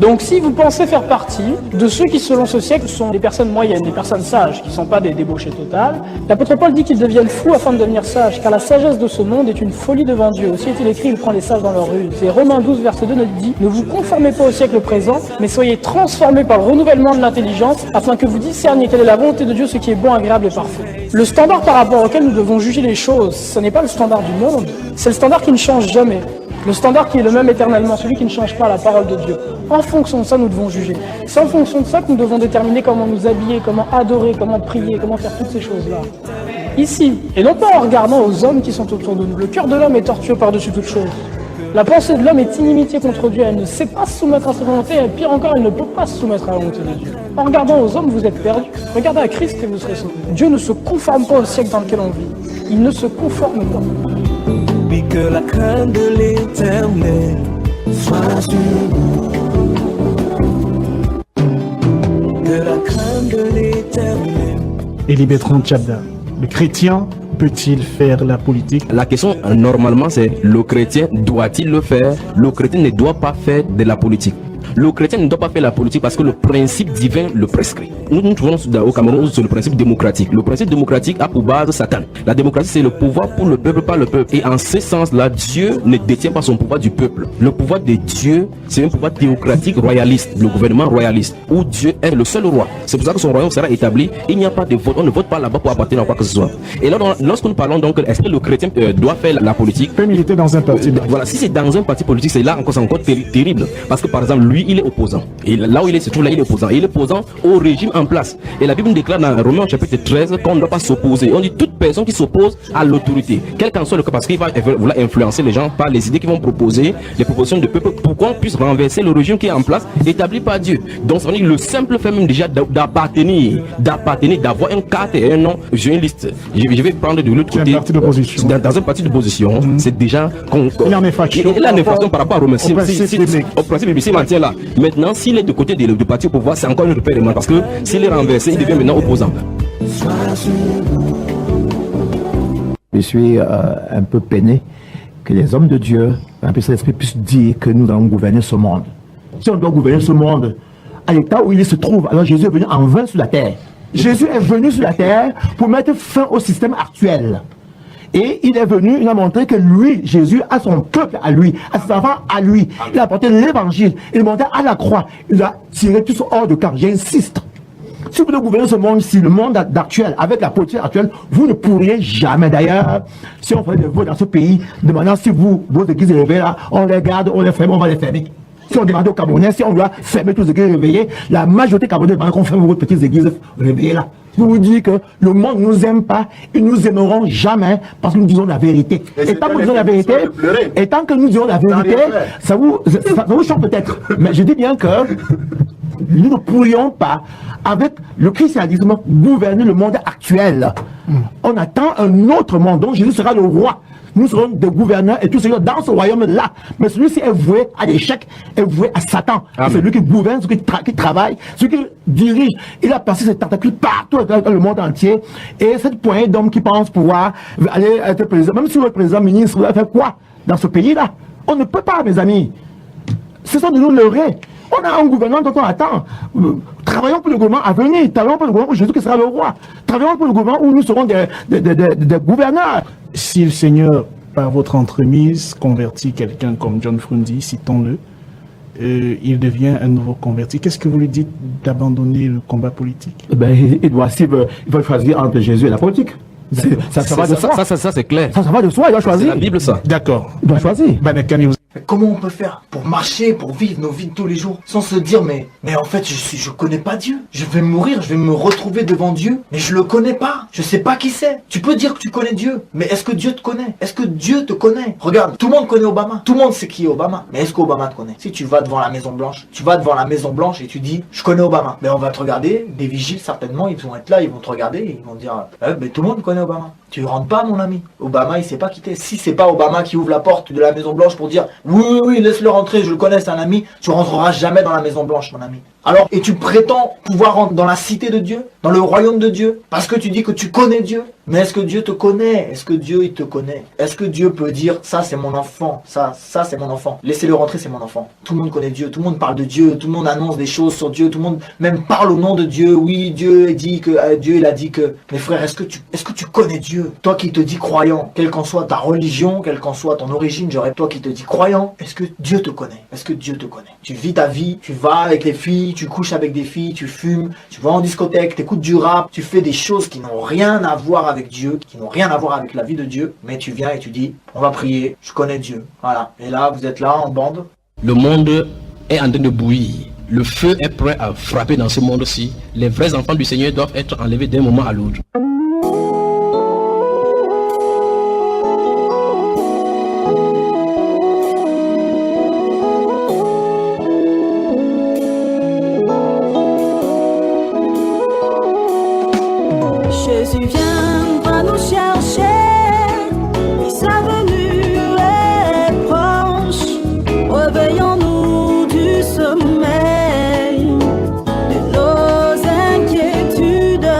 Donc si vous pensez faire partie de ceux qui selon ce siècle sont des personnes moyennes, des personnes sages, qui ne sont pas des débauchés totales, l'apôtre Paul dit qu'ils deviennent fous afin de devenir sages, car la sagesse de ce monde est une folie devant Dieu. Aussi est-il écrit, il prend les sages dans leur ruse. C'est Romains 12, verset 2 nous dit, ne vous conformez pas au siècle présent, mais soyez transformés par le renouvellement de l'intelligence, afin que vous discerniez quelle est la volonté de Dieu, ce qui est bon, agréable et parfait. Le standard par rapport auquel nous devons juger les choses, ce n'est pas le standard du monde, c'est le standard qui ne change jamais. Le standard qui est le même éternellement, celui qui ne change pas la parole de Dieu. En fonction de ça, nous devons juger. C'est en fonction de ça que nous devons déterminer comment nous habiller, comment adorer, comment prier, comment faire toutes ces choses-là. Ici, et non pas en regardant aux hommes qui sont autour de nous. Le cœur de l'homme est tortueux par-dessus toute chose. La pensée de l'homme est inimitié contre Dieu. Elle ne sait pas se soumettre à sa volonté, et pire encore, elle ne peut pas se soumettre à la volonté de Dieu. En regardant aux hommes, vous êtes perdus. Regardez à Christ et vous serez sauvés. Dieu ne se conforme pas au siècle dans lequel on vit. Il ne se conforme pas. Que la crainte de l'Éternel soit sur nous. Que la crainte de l'Éternel. Élie Bertrand Tchabda, le chrétien peut-il faire la politique? La question normalement c'est le chrétien doit-il le faire? Le chrétien ne doit pas faire de la politique. Le chrétien ne doit pas faire la politique parce que le principe divin le prescrit. Nous trouvons au Cameroun sur le principe démocratique. Le principe démocratique a pour base Satan. La démocratie, c'est le pouvoir pour le peuple, par le peuple. Et en ce sens-là, Dieu ne détient pas son pouvoir du peuple. Le pouvoir de Dieu, c'est un pouvoir théocratique royaliste, le gouvernement royaliste, où Dieu est le seul roi. C'est pour ça que son royaume sera établi. Il n'y a pas de vote. On ne vote pas là-bas pour appartenir à quoi que ce soit. Et là, lorsque nous parlons donc, est-ce que le chrétien doit faire la politique? Peut militer dans un parti. Voilà, si c'est dans un parti politique, c'est là encore, terrible. Parce que par exemple, lui, il est opposant. Et là où il est, se trouve là, il est opposant. Il est opposant au régime en place. Et la Bible nous déclare dans Romains chapitre 13 qu'on ne doit pas s'opposer. On dit toute personne qui s'oppose à l'autorité, quel qu'en soit le cas, parce qu'il va vouloir influencer les gens par les idées qu'ils vont proposer, les propositions de peuple, pour qu'on puisse renverser le régime qui est en place, établi par Dieu. Donc, ça veut dire le simple fait même déjà d'appartenir, d'avoir un carte et un nom. J'ai une liste. Je vais prendre de l'autre côté. Un parti d'opposition. Dans un parti d'opposition, c'est déjà il en est fâché. Il a une infraction par rapport à Romains. Au principe biblique, s'il maintient là. Maintenant, s'il est de côté du parti au pouvoir, c'est encore une repère, parce que s'il est renversé, il devient maintenant opposant. Je suis un peu peiné que les hommes de Dieu, un peu cet esprit, puissent dire que nous allons gouverner ce monde. Si on doit gouverner ce monde, à l'état où il se trouve, alors Jésus est venu en vain sur la terre. Jésus est venu sur la terre pour mettre fin au système actuel. Et il est venu, il a montré que lui, Jésus, a son peuple à lui, à ses enfants à lui. Il a apporté l'évangile, il est monté à la croix, il a tiré tous hors de camp. J'insiste. Si vous voulez gouverner ce monde-ci, le monde actuel, avec la politique actuelle, vous ne pourriez jamais. D'ailleurs, si on fait des votes dans ce pays, demandant si vos églises réveillées là, on les garde, on les ferme, on va les fermer. Si on demande aux Camerounais, si on doit fermer toutes les églises réveillées, la majorité camerounaise demande qu'on ferme vos petites églises réveillées là. Je vous dis que le monde ne nous aime pas, ils nous aimeront jamais parce que nous disons la vérité. Et tant que nous disons la vérité, ça vous choque peut-être. Mais je dis bien que nous ne pourrions pas, avec le christianisme, gouverner le monde actuel. On attend un autre monde dont Jésus sera le roi. Nous serons des gouverneurs et tout ce dans ce royaume-là. Mais celui-ci est voué à l'échec, est voué à Satan. C'est lui qui gouverne, celui qui travaille, celui qui dirige. Il a passé ses tentacules partout dans le monde entier. Et cette poignée d'hommes qui pensent pouvoir aller être président, même si le président ministre va faire quoi dans ce pays-là? On ne peut pas, mes amis. Ce sont de nous leurrer. On a un gouvernement dont on attend. Travaillons pour le gouvernement à venir. Travaillons pour le gouvernement où Jésus qui sera le roi. Travaillons pour le gouvernement où nous serons des gouverneurs. Si le Seigneur, par votre entremise, convertit quelqu'un comme John Froundy, citons-le, il devient un nouveau converti, qu'est-ce que vous lui dites d'abandonner le combat politique? Il doit choisir entre Jésus et la politique. Ça va de soi. Ça c'est clair. Ça va de soi, il doit choisir. C'est la Bible, ça. D'accord. Il doit choisir. Comment on peut faire pour marcher, pour vivre nos vies de tous les jours, sans se dire mais en fait je connais pas Dieu. Je vais mourir, je vais me retrouver devant Dieu, mais je le connais pas. Je sais pas qui c'est. Tu peux dire que tu connais Dieu, mais est-ce que Dieu te connaît? Est-ce que Dieu te connaît? Regarde, tout le monde connaît Obama. Tout le monde sait qui est Obama. Mais est-ce qu'Obama te connaît? Si tu vas devant la Maison Blanche, et tu dis je connais Obama. Mais on va te regarder, des vigiles certainement, ils vont être là, ils vont te regarder et ils vont te dire mais tout le monde connaît Obama. Tu rentres pas, mon ami. Obama, il sait pas qui t'es. Si c'est pas Obama qui ouvre la porte de la Maison Blanche pour dire oui, laisse-le rentrer, je le connais, c'est un ami, tu rentreras jamais dans la Maison Blanche, mon ami. Alors, et tu prétends pouvoir rentrer dans la cité de Dieu? dans le royaume de Dieu, parce que tu dis que tu connais Dieu. Mais est-ce que Dieu te connaît? Est-ce que Dieu, il te connaît? Est-ce que Dieu peut dire, ça c'est mon enfant, ça c'est mon enfant, laissez-le rentrer, c'est mon enfant. Tout le monde connaît Dieu, tout le monde parle de Dieu, tout le monde annonce des choses sur Dieu, tout le monde même parle au nom de Dieu. Oui, Dieu dit que Dieu il a dit que. Mais frère, est-ce que tu connais Dieu? Toi qui te dis croyant, quelle qu'en soit ta religion, quelle qu'en soit ton origine, toi qui te dis croyant, est-ce que Dieu te connaît? Est-ce que Dieu te connaît? Tu vis ta vie, tu vas avec les filles, tu couches avec des filles, tu fumes, tu vas en discothèque, t'écoutes du rap, tu fais des choses qui n'ont rien à voir avec Dieu, qui n'ont rien à voir avec la vie de Dieu, mais tu viens et tu dis, on va prier, je connais Dieu. Voilà. Et là, vous êtes là en bande. Le monde est en train de bouillir. Le feu est prêt à frapper dans ce monde-ci. Les vrais enfants du Seigneur doivent être enlevés d'un moment à l'autre. Jésus viendra nous chercher, et sa venue est proche. Réveillons-nous du sommeil de nos inquiétudes.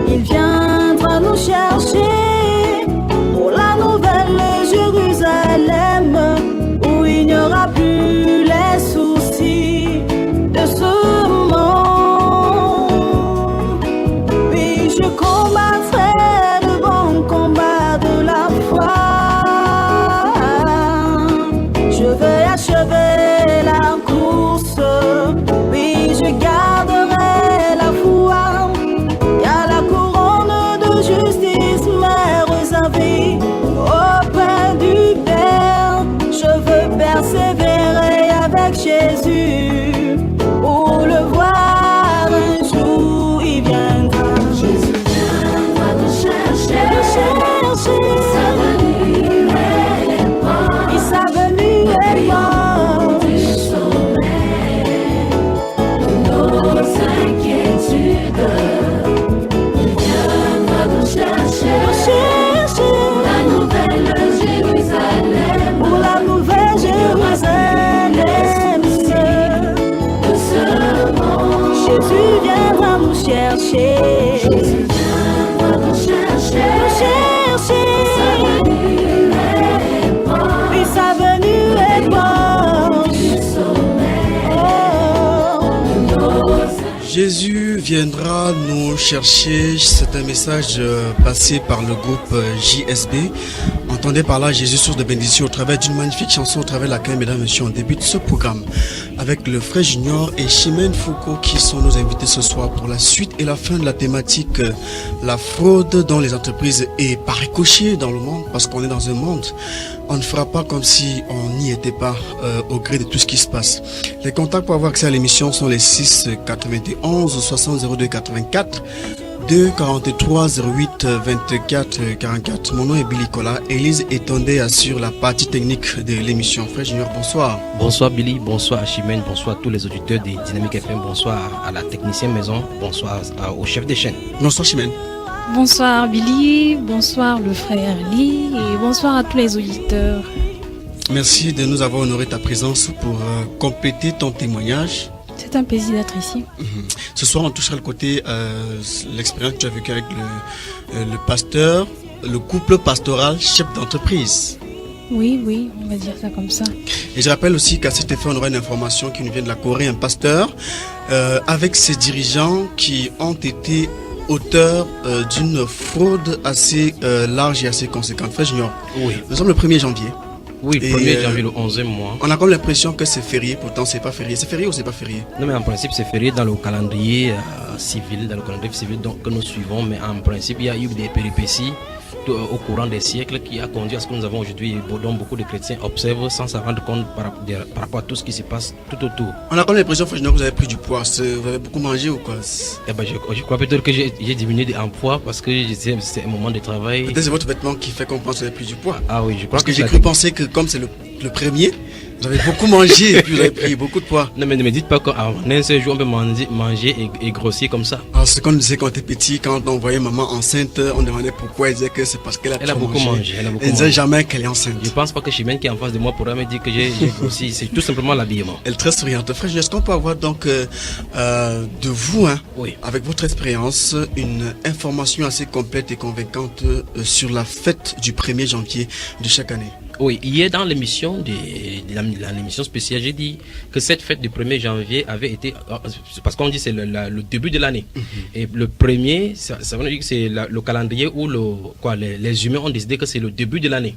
Il viendra nous chercher pour la nouvelle Jérusalem, où il n'y aura plus les soucis de ce monde. Je combattrai le bon combat de la foi. Je vais achever la course. Oui, je garderai la foi. Il y a la couronne de justice m'est réservée auprès du Père. Je veux persévérer avec Jésus pour le voir un jour. Il viendra. Jésus viendra nous chercher. Jésus viendra nous chercher. Puis sa venue est proche. Jésus viendra nous chercher. C'est un message passé par le groupe JSB. Entendez par là Jésus, source de bénédiction, au travers d'une magnifique chanson, au travers de laquelle, mesdames et messieurs, on débute ce programme avec le frère Junior et Chimène Foucault qui sont nos invités ce soir pour la suite et la fin de la thématique la fraude dans les entreprises et par ricochet dans le monde, parce qu'on est dans un monde. On ne fera pas comme si on n'y était pas au gré de tout ce qui se passe. Les contacts pour avoir accès à l'émission sont les 6 91 60 02 84 2 43 08 24 44. Mon nom est Billy Kola. Élise Etondé assure la partie technique de l'émission. Frère Junior, bonsoir. Bonsoir Billy, bonsoir à Chimène, bonsoir à tous les auditeurs des Dynamique FM, bonsoir à la technicienne maison, bonsoir au chef des chaînes. Bonsoir Chimène. Bonsoir Billy, bonsoir le frère Lee et bonsoir à tous les auditeurs. Merci de nous avoir honoré ta présence pour compléter ton témoignage. C'est un plaisir d'être ici. Ce soir, on touchera le côté, l'expérience que tu as vécue avec le pasteur, le couple pastoral, chef d'entreprise. Oui, on va dire ça comme ça. Et je rappelle aussi qu'à cet effet, on aura une information qui nous vient de la Corée, un pasteur, avec ses dirigeants qui ont été auteurs d'une fraude assez large et assez conséquente. Frère Junior, oui. Nous sommes le 1er janvier. Oui, le 1er janvier, le 11e mois. On a comme l'impression que c'est férié, pourtant c'est pas férié. C'est férié ou c'est pas férié? Non, mais en principe, c'est férié dans le calendrier civil, donc, que nous suivons. Mais en principe, il y a eu des péripéties au courant des siècles qui a conduit à ce que nous avons aujourd'hui, dont beaucoup de chrétiens observent sans s'en rendre compte par rapport à tout ce qui se passe tout autour. On a comme l'impression, que vous avez pris du poids. Vous avez beaucoup mangé ou quoi? Eh ben, je crois peut-être que j'ai diminué en poids parce que c'est un moment de travail. Peut-être c'est votre vêtement qui fait qu'on pense que vous avez pris du poids. Ah oui, je crois parce que j'ai cru penser que comme c'est le premier, Vous avez beaucoup mangé et puis vous avez pris beaucoup de poids. Non, mais ne me dites pas qu'en un seul jour, on peut manger et grossir comme ça. Alors, ce qu'on disait quand on était petit, quand on voyait maman enceinte, on demandait pourquoi. Elle disait que c'est parce qu'elle a beaucoup mangé. Elle disait jamais qu'elle est enceinte. Je pense pas que Chimène qui est en face de moi pourra me dire que j'ai grossi. C'est tout simplement l'habillement. Elle est très souriante. Frère, est-ce qu'on peut avoir donc de vous, oui, avec votre expérience, une information assez complète et convaincante sur la fête du 1er janvier de chaque année? Oui, hier dans l'émission l'émission spéciale, j'ai dit que cette fête du 1er janvier avait été, parce qu'on dit c'est le début de l'année. Et le premier, ça veut dire que c'est le calendrier où les humains ont décidé que c'est le début de l'année.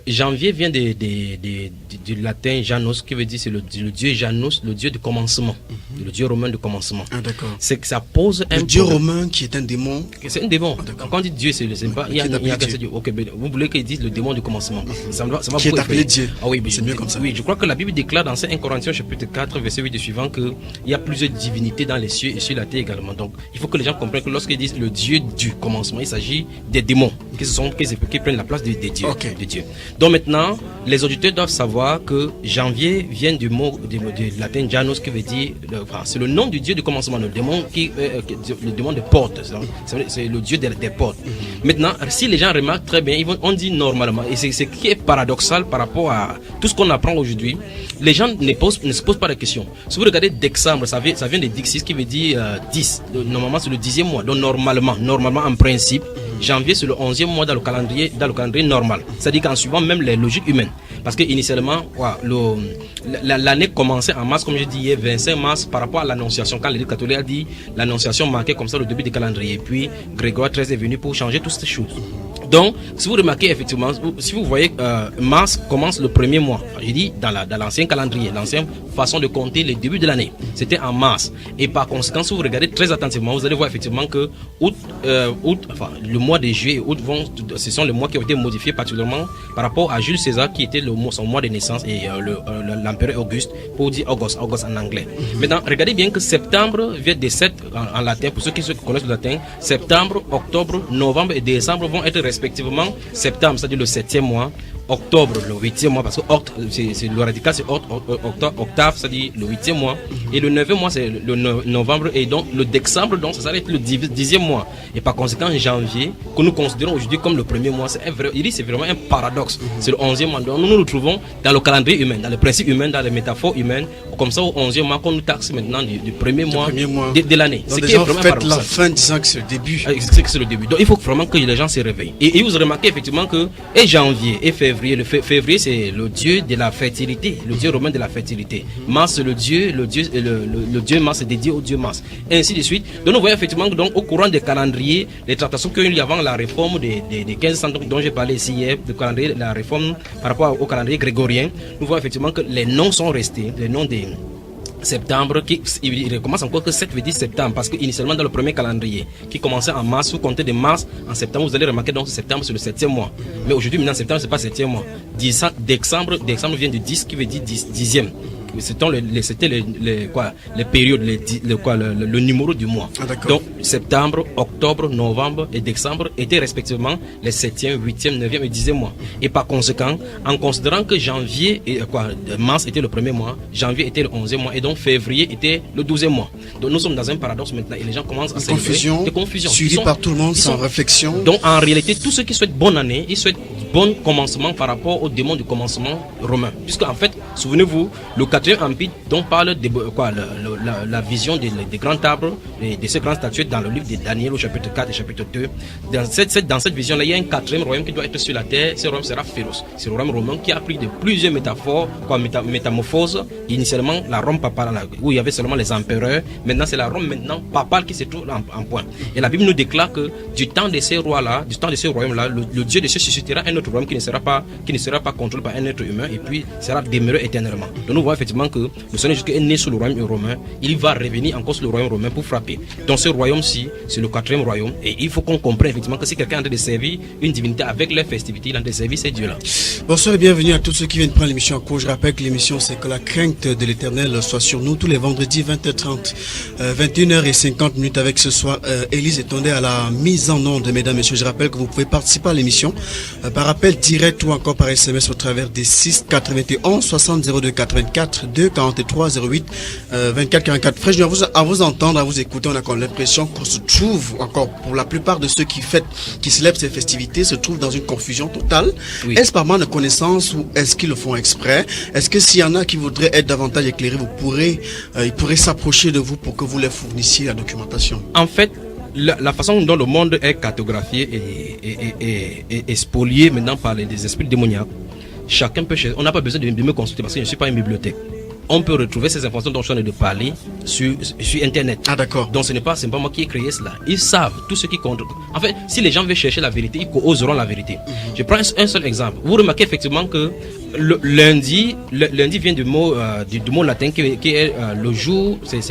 Janvier vient du latin Janus, qui veut dire c'est le dieu Janus, le dieu du commencement, le dieu romain du commencement. Ah, d'accord. C'est que ça pose un dieu romain qui est un démon. C'est un démon. Quand on dit dieu, c'est pas, il y a qu'un seul dieu. Ok, vous voulez qu'il dise le démon du commencement. Ça va qui est appelé Dieu. Ah oui, c'est mieux comme ça. Oui, je crois que la Bible déclare dans 1 Corinthiens chapitre 4 verset 8 et suivant qu'il y a plusieurs divinités dans les cieux et sur la terre également. Donc il faut que les gens comprennent que lorsqu'ils disent le Dieu du commencement, il s'agit des démons qui prennent la place des dieux. Okay. De Dieu. Donc maintenant, les auditeurs doivent savoir que janvier vient du mot du latin Janus qui veut dire, c'est le nom du Dieu du commencement, le démon le démon des portes. C'est le Dieu des portes. Maintenant, si les gens remarquent très bien, on dit normalement, et c'est ce qui est paradoxal par rapport à tout ce qu'on apprend aujourd'hui, les gens ne se posent pas de questions. Si vous regardez décembre, ça vient de Dixis qui veut dire 10. Normalement, c'est le 10e mois. Donc normalement, en principe, janvier, c'est le 11e mois dans le calendrier normal. C'est-à-dire qu'en suivant même les logiques humaines. Parce que initialement, l'année commençait en mars, comme je dis hier, 25 mars, par rapport à l'annonciation. Quand l'Église catholique a dit, l'annonciation marquait comme ça le début du calendrier. Et puis, Grégoire XIII est venu pour changer toutes ces choses. Donc, si vous remarquez effectivement, si vous voyez, mars commence le premier mois. J'ai dit dans l'ancien calendrier, l'ancienne façon de compter les débuts de l'année. C'était en mars. Et par conséquent, si vous regardez très attentivement, vous allez voir effectivement que le mois de juillet et août ce sont les mois qui ont été modifiés particulièrement par rapport à Jules César qui était son mois de naissance et l'empereur Auguste pour dire August en anglais. Maintenant, regardez bien que septembre vient des 7 en latin, pour ceux qui connaissent le latin, septembre, octobre, novembre et décembre vont être respectivement septembre, c'est-à-dire le 7e mois, octobre, le 8e mois, parce que le radical c'est octave, c'est-à-dire le 8e mois, et le 9e mois c'est le novembre, et donc le décembre, donc ça s'arrête le 10e mois. Et par conséquent, janvier, que nous considérons aujourd'hui comme le premier mois, c'est vraiment un paradoxe. C'est le 11e mois. Donc nous nous retrouvons dans le calendrier humain, dans le principe humain, dans les métaphores humaines, comme ça au 11e mois qu'on nous taxe maintenant du premier mois de l'année. C'est qui est vraiment paradoxal. La fin disant que c'est le début. C'est que c'est le début. Donc il faut vraiment que les gens se réveillent. Et vous remarquez effectivement que et janvier et février, février c'est le dieu de la fertilité, le dieu romain de la fertilité. Mars c'est le dieu Mars est dédié au dieu Mars. Et ainsi de suite. Donc nous voyons effectivement que donc au courant des calendriers, les tractations qu'il y a eu avant la réforme des 1500 dont j'ai parlé ici hier, de calendrier, la réforme par rapport au calendrier grégorien, nous voyons effectivement que les noms sont restés, les noms des septembre, il recommence encore que 7 veut dire septembre, parce que initialement dans le premier calendrier qui commençait en mars, vous comptez de mars en septembre, vous allez remarquer donc septembre c'est le 7e mois. Mais aujourd'hui maintenant septembre c'est pas 7e mois. Décembre vient de 10 qui veut dire 10e. C'était les périodes, le numéro du mois. Ah, donc septembre, octobre, novembre et décembre étaient respectivement les 7e, 8e, 9e et 10e mois. Et par conséquent, en considérant que janvier mars était le premier mois, janvier était le 11e mois et donc février était le 12e mois. Donc nous sommes dans un paradoxe maintenant et les gens commencent à célébrer des confusions. Suivi par tout le monde sans réflexion. Donc en réalité, tous ceux qui souhaitent bonne année, ils souhaitent bon commencement par rapport au démon du commencement romain. Puisque en fait, souvenez-vous, le 4e empire dont parle la vision des grands arbres, de ces grandes statues dans le livre de Daniel au chapitre 4 et chapitre 2. Dans cette vision-là, il y a un 4e royaume qui doit être sur la terre. Ce royaume sera féroce. C'est le royaume romain qui a pris de plusieurs métaphores, métamorphose. Initialement, la Rome papale, où il y avait seulement les empereurs. Maintenant, c'est la Rome papale qui se trouve en point. Et la Bible nous déclare que du temps de ces rois-là, du temps de ces royaumes-là, le Dieu de ceux suscitera un autre royaume qui ne sera pas contrôlé par un être humain et puis sera demeuré éternellement. Donc nous voyons effectivement que le Seigneur Jésus est né sous le royaume romain, il va revenir encore sur le royaume romain pour frapper. Dans ce royaume-ci, c'est le 4e royaume et il faut qu'on comprenne effectivement que si quelqu'un est en train de servir une divinité avec les festivités, il est en train de servir ces dieux-là. Bonsoir et bienvenue à tous ceux qui viennent prendre l'émission en cours. Je rappelle que l'émission c'est que la crainte de l'Éternel soit sur nous tous les vendredis 20h30, 21h50 avec ce soir Élise Etondé à la mise en onde, mesdames et messieurs. Je rappelle que vous pouvez participer à l'émission par rappel direct ou encore par SMS au travers des 6 91 60 02 84 2 43 08 24 44. Frère Junior, à vous entendre, à vous écouter, on a comme l'impression qu'on se trouve encore, pour la plupart de ceux qui célèbrent ces festivités, se trouvent dans une confusion totale. Oui. Est-ce par manque de connaissances ou est-ce qu'ils le font exprès? Est-ce que s'il y en a qui voudraient être davantage éclairés, ils pourraient s'approcher de vous pour que vous leur fournissiez la documentation? En fait, la façon dont le monde est cartographié et spolié maintenant par des esprits démoniaques, chacun peut chercher. On n'a pas besoin de me consulter parce que je ne suis pas une bibliothèque. On peut retrouver ces informations dont je viens de parler sur Internet. Ah d'accord. Donc ce n'est pas moi qui ai créé cela. Ils savent tout ce qui compte. En fait, si les gens veulent chercher la vérité, ils oseront la vérité. Je prends un seul exemple. Vous remarquez effectivement que le lundi vient du mot latin qui est le jour, c'est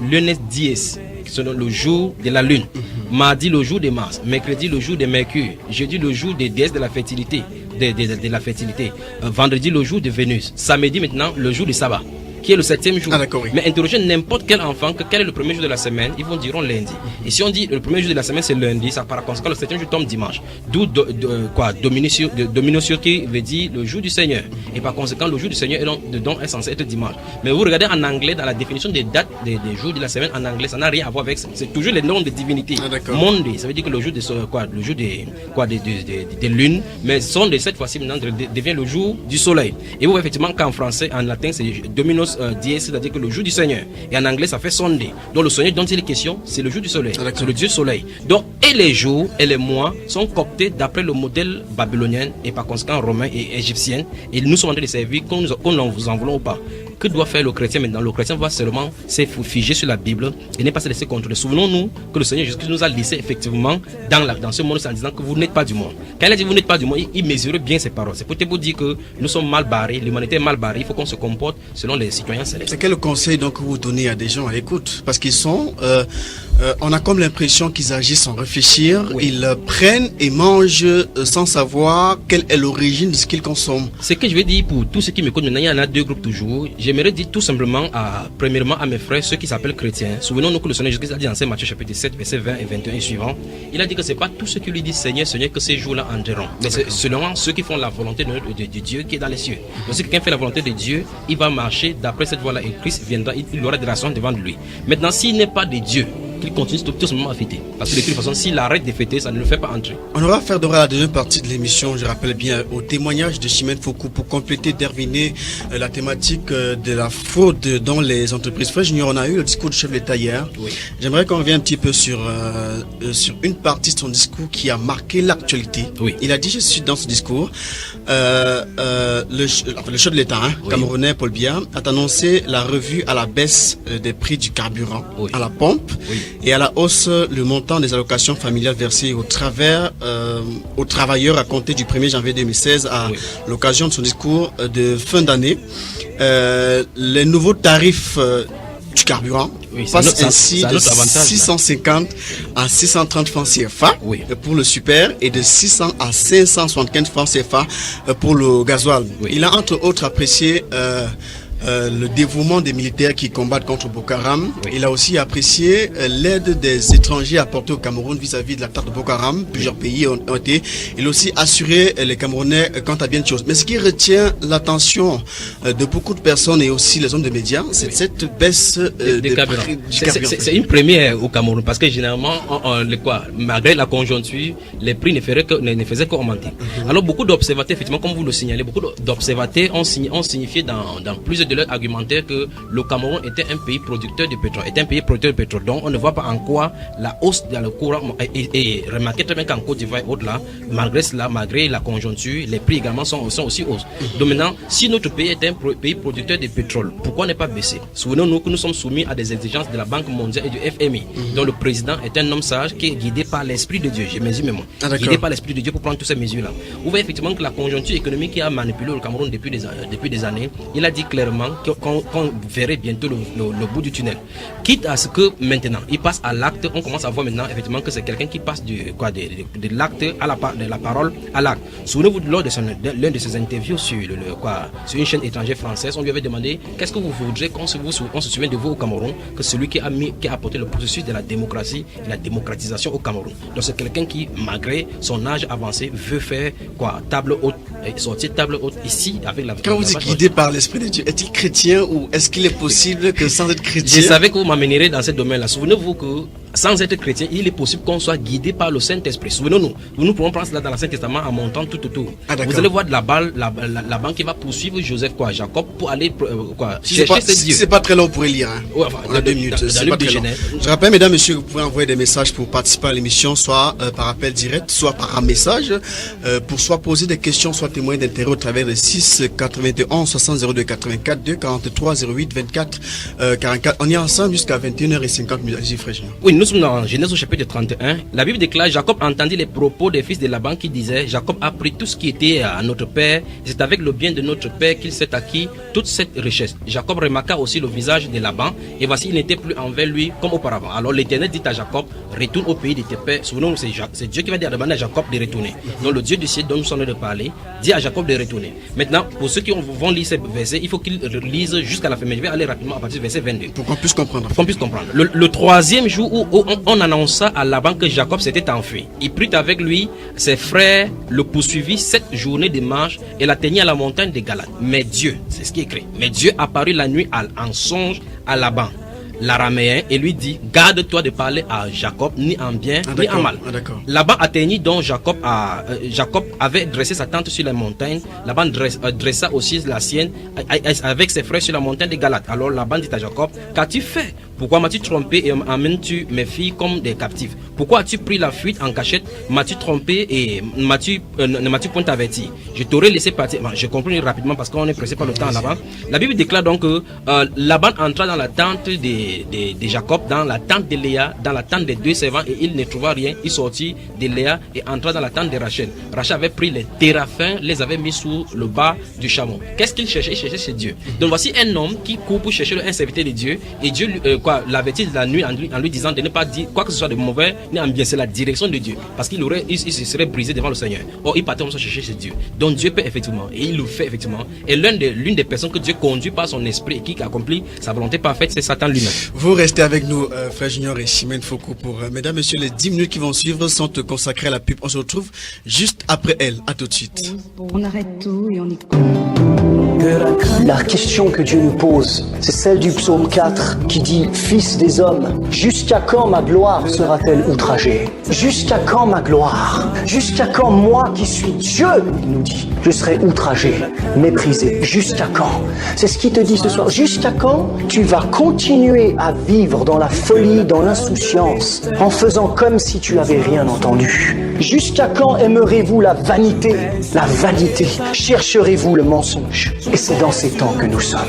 lunes dies, c'est le jour de la lune. Mardi le jour de Mars, mercredi le jour de Mercure, jeudi le jour des déesses de la fertilité, de la fertilité, vendredi le jour de Vénus, samedi maintenant le jour du sabbat, qui est le 7e jour. Ah, d'accord, oui. Mais interrogez n'importe quel enfant quel est le premier jour de la semaine, ils vont dire lundi. Et si on dit le premier jour de la semaine c'est lundi, ça par conséquent le 7e jour tombe dimanche. D'où dominatio qui veut dire le jour du Seigneur. Et par conséquent le jour du Seigneur est censé être dimanche. Mais vous regardez en anglais dans la définition des dates des jours de la semaine en anglais, ça n'a rien à voir avec ça. C'est toujours les noms des divinités. Ah, Monday, ça veut dire que le jour des lunes, mais Sunday cette fois-ci maintenant devient le jour du soleil. Et vous voyez effectivement qu'en français, en latin c'est dominos dies, c'est-à-dire que le jour du Seigneur. Et en anglais, ça fait Sunday. Donc le Seigneur dont il est question, c'est le jour du soleil. C'est le Dieu soleil. Donc, et les jours et les mois sont coptés d'après le modèle babylonien et par conséquent romain et égyptien. Et nous sommes en train de servir qu'on vous en voulons ou pas. Que doit faire le chrétien maintenant? Le chrétien va seulement se figer sur la Bible et ne pas se laisser contrôler. Souvenons-nous que le Seigneur Jésus nous a laissé effectivement dans ce monde en disant que vous n'êtes pas du monde. Quand il a dit vous n'êtes pas du monde, il mesurait bien ses paroles. C'est pour vous dire que nous sommes mal barrés, l'humanité est mal barrée, il faut qu'on se comporte selon les citoyens célestes. C'est quel conseil donc vous donnez à des gens à l'écoute? Parce qu'ils sont, on a comme l'impression qu'ils agissent sans réfléchir, oui. Ils prennent et mangent sans savoir quelle est l'origine de ce qu'ils consomment. Ce que je vais dire pour tous ceux qui m'écoutent maintenant, il y en a deux groupes toujours. J'aimerais dire tout simplement premièrement à mes frères, ceux qui s'appellent chrétiens. Souvenons-nous que le Seigneur Jésus a dit dans Saint Matthieu chapitre 7, versets 20 et 21 et suivants. Il a dit que c'est pas tous ceux qui lui disent Seigneur, Seigneur que ces jours-là entreront. Mais c'est seulement ceux qui font la volonté de Dieu qui est dans les cieux. Donc si quelqu'un fait la volonté de Dieu, il va marcher d'après cette voie-là et Christ viendra, il aura des rations devant lui. Maintenant, s'il n'est pas de Dieu, qu'il continue tout simplement à fêter. Parce que de toute façon, s'il arrête de fêter, ça ne le fait pas entrer. On aura affaire à la deuxième partie de l'émission, je rappelle bien, au témoignage de Chimène Foucault pour compléter, terminer la thématique de la fraude dans les entreprises. Frère Junior, on a eu le discours du chef de l'État hier. Oui. J'aimerais qu'on revienne un petit peu sur une partie de son discours qui a marqué l'actualité. Oui. Il a dit, je suis dans ce discours, le chef de l'État, oui. Camerounais Paul Biya, a annoncé la revue à la baisse des prix du carburant, oui. À la pompe. Oui. Et à la hausse le montant des allocations familiales versées aux travailleurs à compter du 1er janvier 2016 à oui. L'occasion de son discours de fin d'année. Les nouveaux tarifs du carburant oui, passent ainsi de 650 à 630 francs CFA oui. Pour le super et de 600 à 575 francs CFA pour le gasoil. Oui. Il a entre autres apprécié le dévouement des militaires qui combattent contre Boko Haram. Oui. Il a aussi apprécié l'aide des étrangers apportée au Cameroun vis-à-vis de l'attaque de Boko Haram. Plusieurs pays ont été. Il a aussi assuré les Camerounais quant à bien de choses. Mais ce qui retient l'attention de beaucoup de personnes et aussi les hommes de médias, c'est oui. Cette baisse des carburants. C'est une première au Cameroun parce que généralement, malgré la conjoncture, les prix ne faisaient qu'augmenter. Alors beaucoup d'observateurs, effectivement, comme vous le signalez, beaucoup d'observateurs ont signifié dans plusieurs de leur argumentaire que le Cameroun était un pays producteur de pétrole, donc on ne voit pas en quoi la hausse dans le courant et remarquez très bien qu'en Côte d'Ivoire et autres là, malgré cela, malgré la conjoncture, les prix également sont aussi hausses. Donc maintenant, si notre pays est un pays producteur de pétrole, pourquoi ne pas baisser? Souvenons-nous que nous sommes soumis à des exigences de la Banque mondiale et du FMI, dont le président est un homme sage qui est guidé par l'esprit de Dieu, je mesure mes mots, guidé par l'esprit de Dieu pour prendre toutes ces mesures là. Vous voyez effectivement que la conjoncture économique qui a manipulé le Cameroun depuis des années, il a dit clairement certainement qu'on verrait bientôt le bout du tunnel. Quitte à ce que maintenant, il passe à l'acte, on commence à voir maintenant effectivement que c'est quelqu'un qui passe de l'acte à de la parole à l'acte. Souvenez-vous, lors de l'un de ses interviews sur sur une chaîne étrangère française, on lui avait demandé qu'est-ce que vous voudrez qu'on se souvienne de vous au Cameroun, que celui qui a apporté le processus de la démocratie et la démocratisation au Cameroun. Donc c'est quelqu'un qui, malgré son âge avancé, veut faire table haute, sortir table haute ici avec la. Quand vous êtes guidé par l'Esprit de Dieu, est-il chrétien ou est-ce qu'il est possible que sans être chrétien? Je savais que vous m'amènerez dans ce domaine-là. Souvenez-vous que sans être chrétien, il est possible qu'on soit guidé par le Saint-Esprit. Souvenez-nous, nous pouvons prendre cela dans l'Ancien Testament en montant tout autour. Vous allez voir de la banque qui va poursuivre Joseph Jacob pour aller chercher ses dieux. C'est pas très long, on pourrait lire. Ouais, enfin, on a 2 minutes. C'est pas très long. Je rappelle, mesdames, messieurs, vous pouvez envoyer des messages pour participer à l'émission, soit par appel direct, soit par un message, pour soit poser des questions, soit témoigner d'intérêt au travers de 6 91 60 02 84 2 43 08 24 44. On est ensemble jusqu'à 21h50. Allez-y, frère. Oui, nous sommes dans Genèse au chapitre 31. La Bible déclare: Jacob entendit les propos des fils de Laban qui disaient: Jacob a pris tout ce qui était à notre père, et c'est avec le bien de notre père qu'il s'est acquis toute cette richesse. Jacob remarqua aussi le visage de Laban, et voici, il n'était plus envers lui comme auparavant. Alors l'Éternel dit à Jacob: retourne au pays de tes pères. Souvenons-nous, c'est Dieu qui va dire à Jacob de retourner. Donc le Dieu du ciel dont nous sommes de parler dit à Jacob de retourner. Maintenant, pour ceux qui vont lire ces versets, il faut qu'ils lisent jusqu'à la fin. Mais je vais aller rapidement à partir du verset 22. Pour qu'on puisse comprendre. Le troisième jour où on annonça à Laban que Jacob s'était enfui, il prit avec lui ses frères, le poursuivit 7 journées de marche et l'atteignit à la montagne de Galade. Mais Dieu, c'est ce qui est écrit, mais Dieu apparut la nuit en songe à Laban, l'araméen, et lui dit: garde-toi de parler à Jacob ni en bien ni en mal. Laban atteignit donc Jacob avait dressé sa tente sur la montagne. Laban dressa aussi la sienne avec ses frères sur la montagne de Galade. Alors Laban dit à Jacob: qu'as-tu fait? Pourquoi m'as-tu trompé et amènes-tu mes filles comme des captifs? Pourquoi as-tu pris la fuite en cachette? M'as-tu trompé et ne m'as-tu point averti? Je t'aurais laissé partir. Bon, je comprends rapidement parce qu'on est pressé par le temps là-bas. La Bible déclare donc que Laban entra dans la tente de Jacob, dans la tente de Léa, dans la tente des 2 servants, et il ne trouva rien. Il sortit de Léa et entra dans la tente de Rachel. Rachel avait pris les téraphins, les avait mis sous le bas du chameau. Qu'est-ce qu'il cherchait? Il cherchait chez Dieu. Donc voici un homme qui court pour chercher un serviteur de Dieu, et Dieu l'avertit de la nuit en lui disant de ne pas dire quoi que ce soit de mauvais ni en bien. C'est la direction de Dieu, parce qu'il se serait brisé devant le Seigneur. Or il partait comme ça chercher chez Dieu. Donc Dieu peut effectivement, et il le fait effectivement. Et l'une des personnes que Dieu conduit par son esprit et qui accomplit sa volonté parfaite, c'est Satan lui-même. Vous restez avec nous, frère Junior et Chimène Foucault, pour mesdames, messieurs, les 10 minutes qui vont suivre sont consacrées à la pub. On se retrouve juste après elle. À tout de suite. On arrête tout et on écoute. La question que Dieu nous pose, c'est celle du psaume 4 qui dit: Fils des hommes, jusqu'à quand ma gloire sera-t-elle outragée? Jusqu'à quand ma gloire? Jusqu'à quand moi qui suis Dieu, il nous dit, je serai outragé, méprisé? Jusqu'à quand? C'est ce qu'il te dit ce soir. Jusqu'à quand tu vas continuer à vivre dans la folie, dans l'insouciance, en faisant comme si tu n'avais rien entendu? Jusqu'à quand aimerez-vous la vanité? La vanité. Chercherez-vous le mensonge? Et c'est dans ces temps que nous sommes.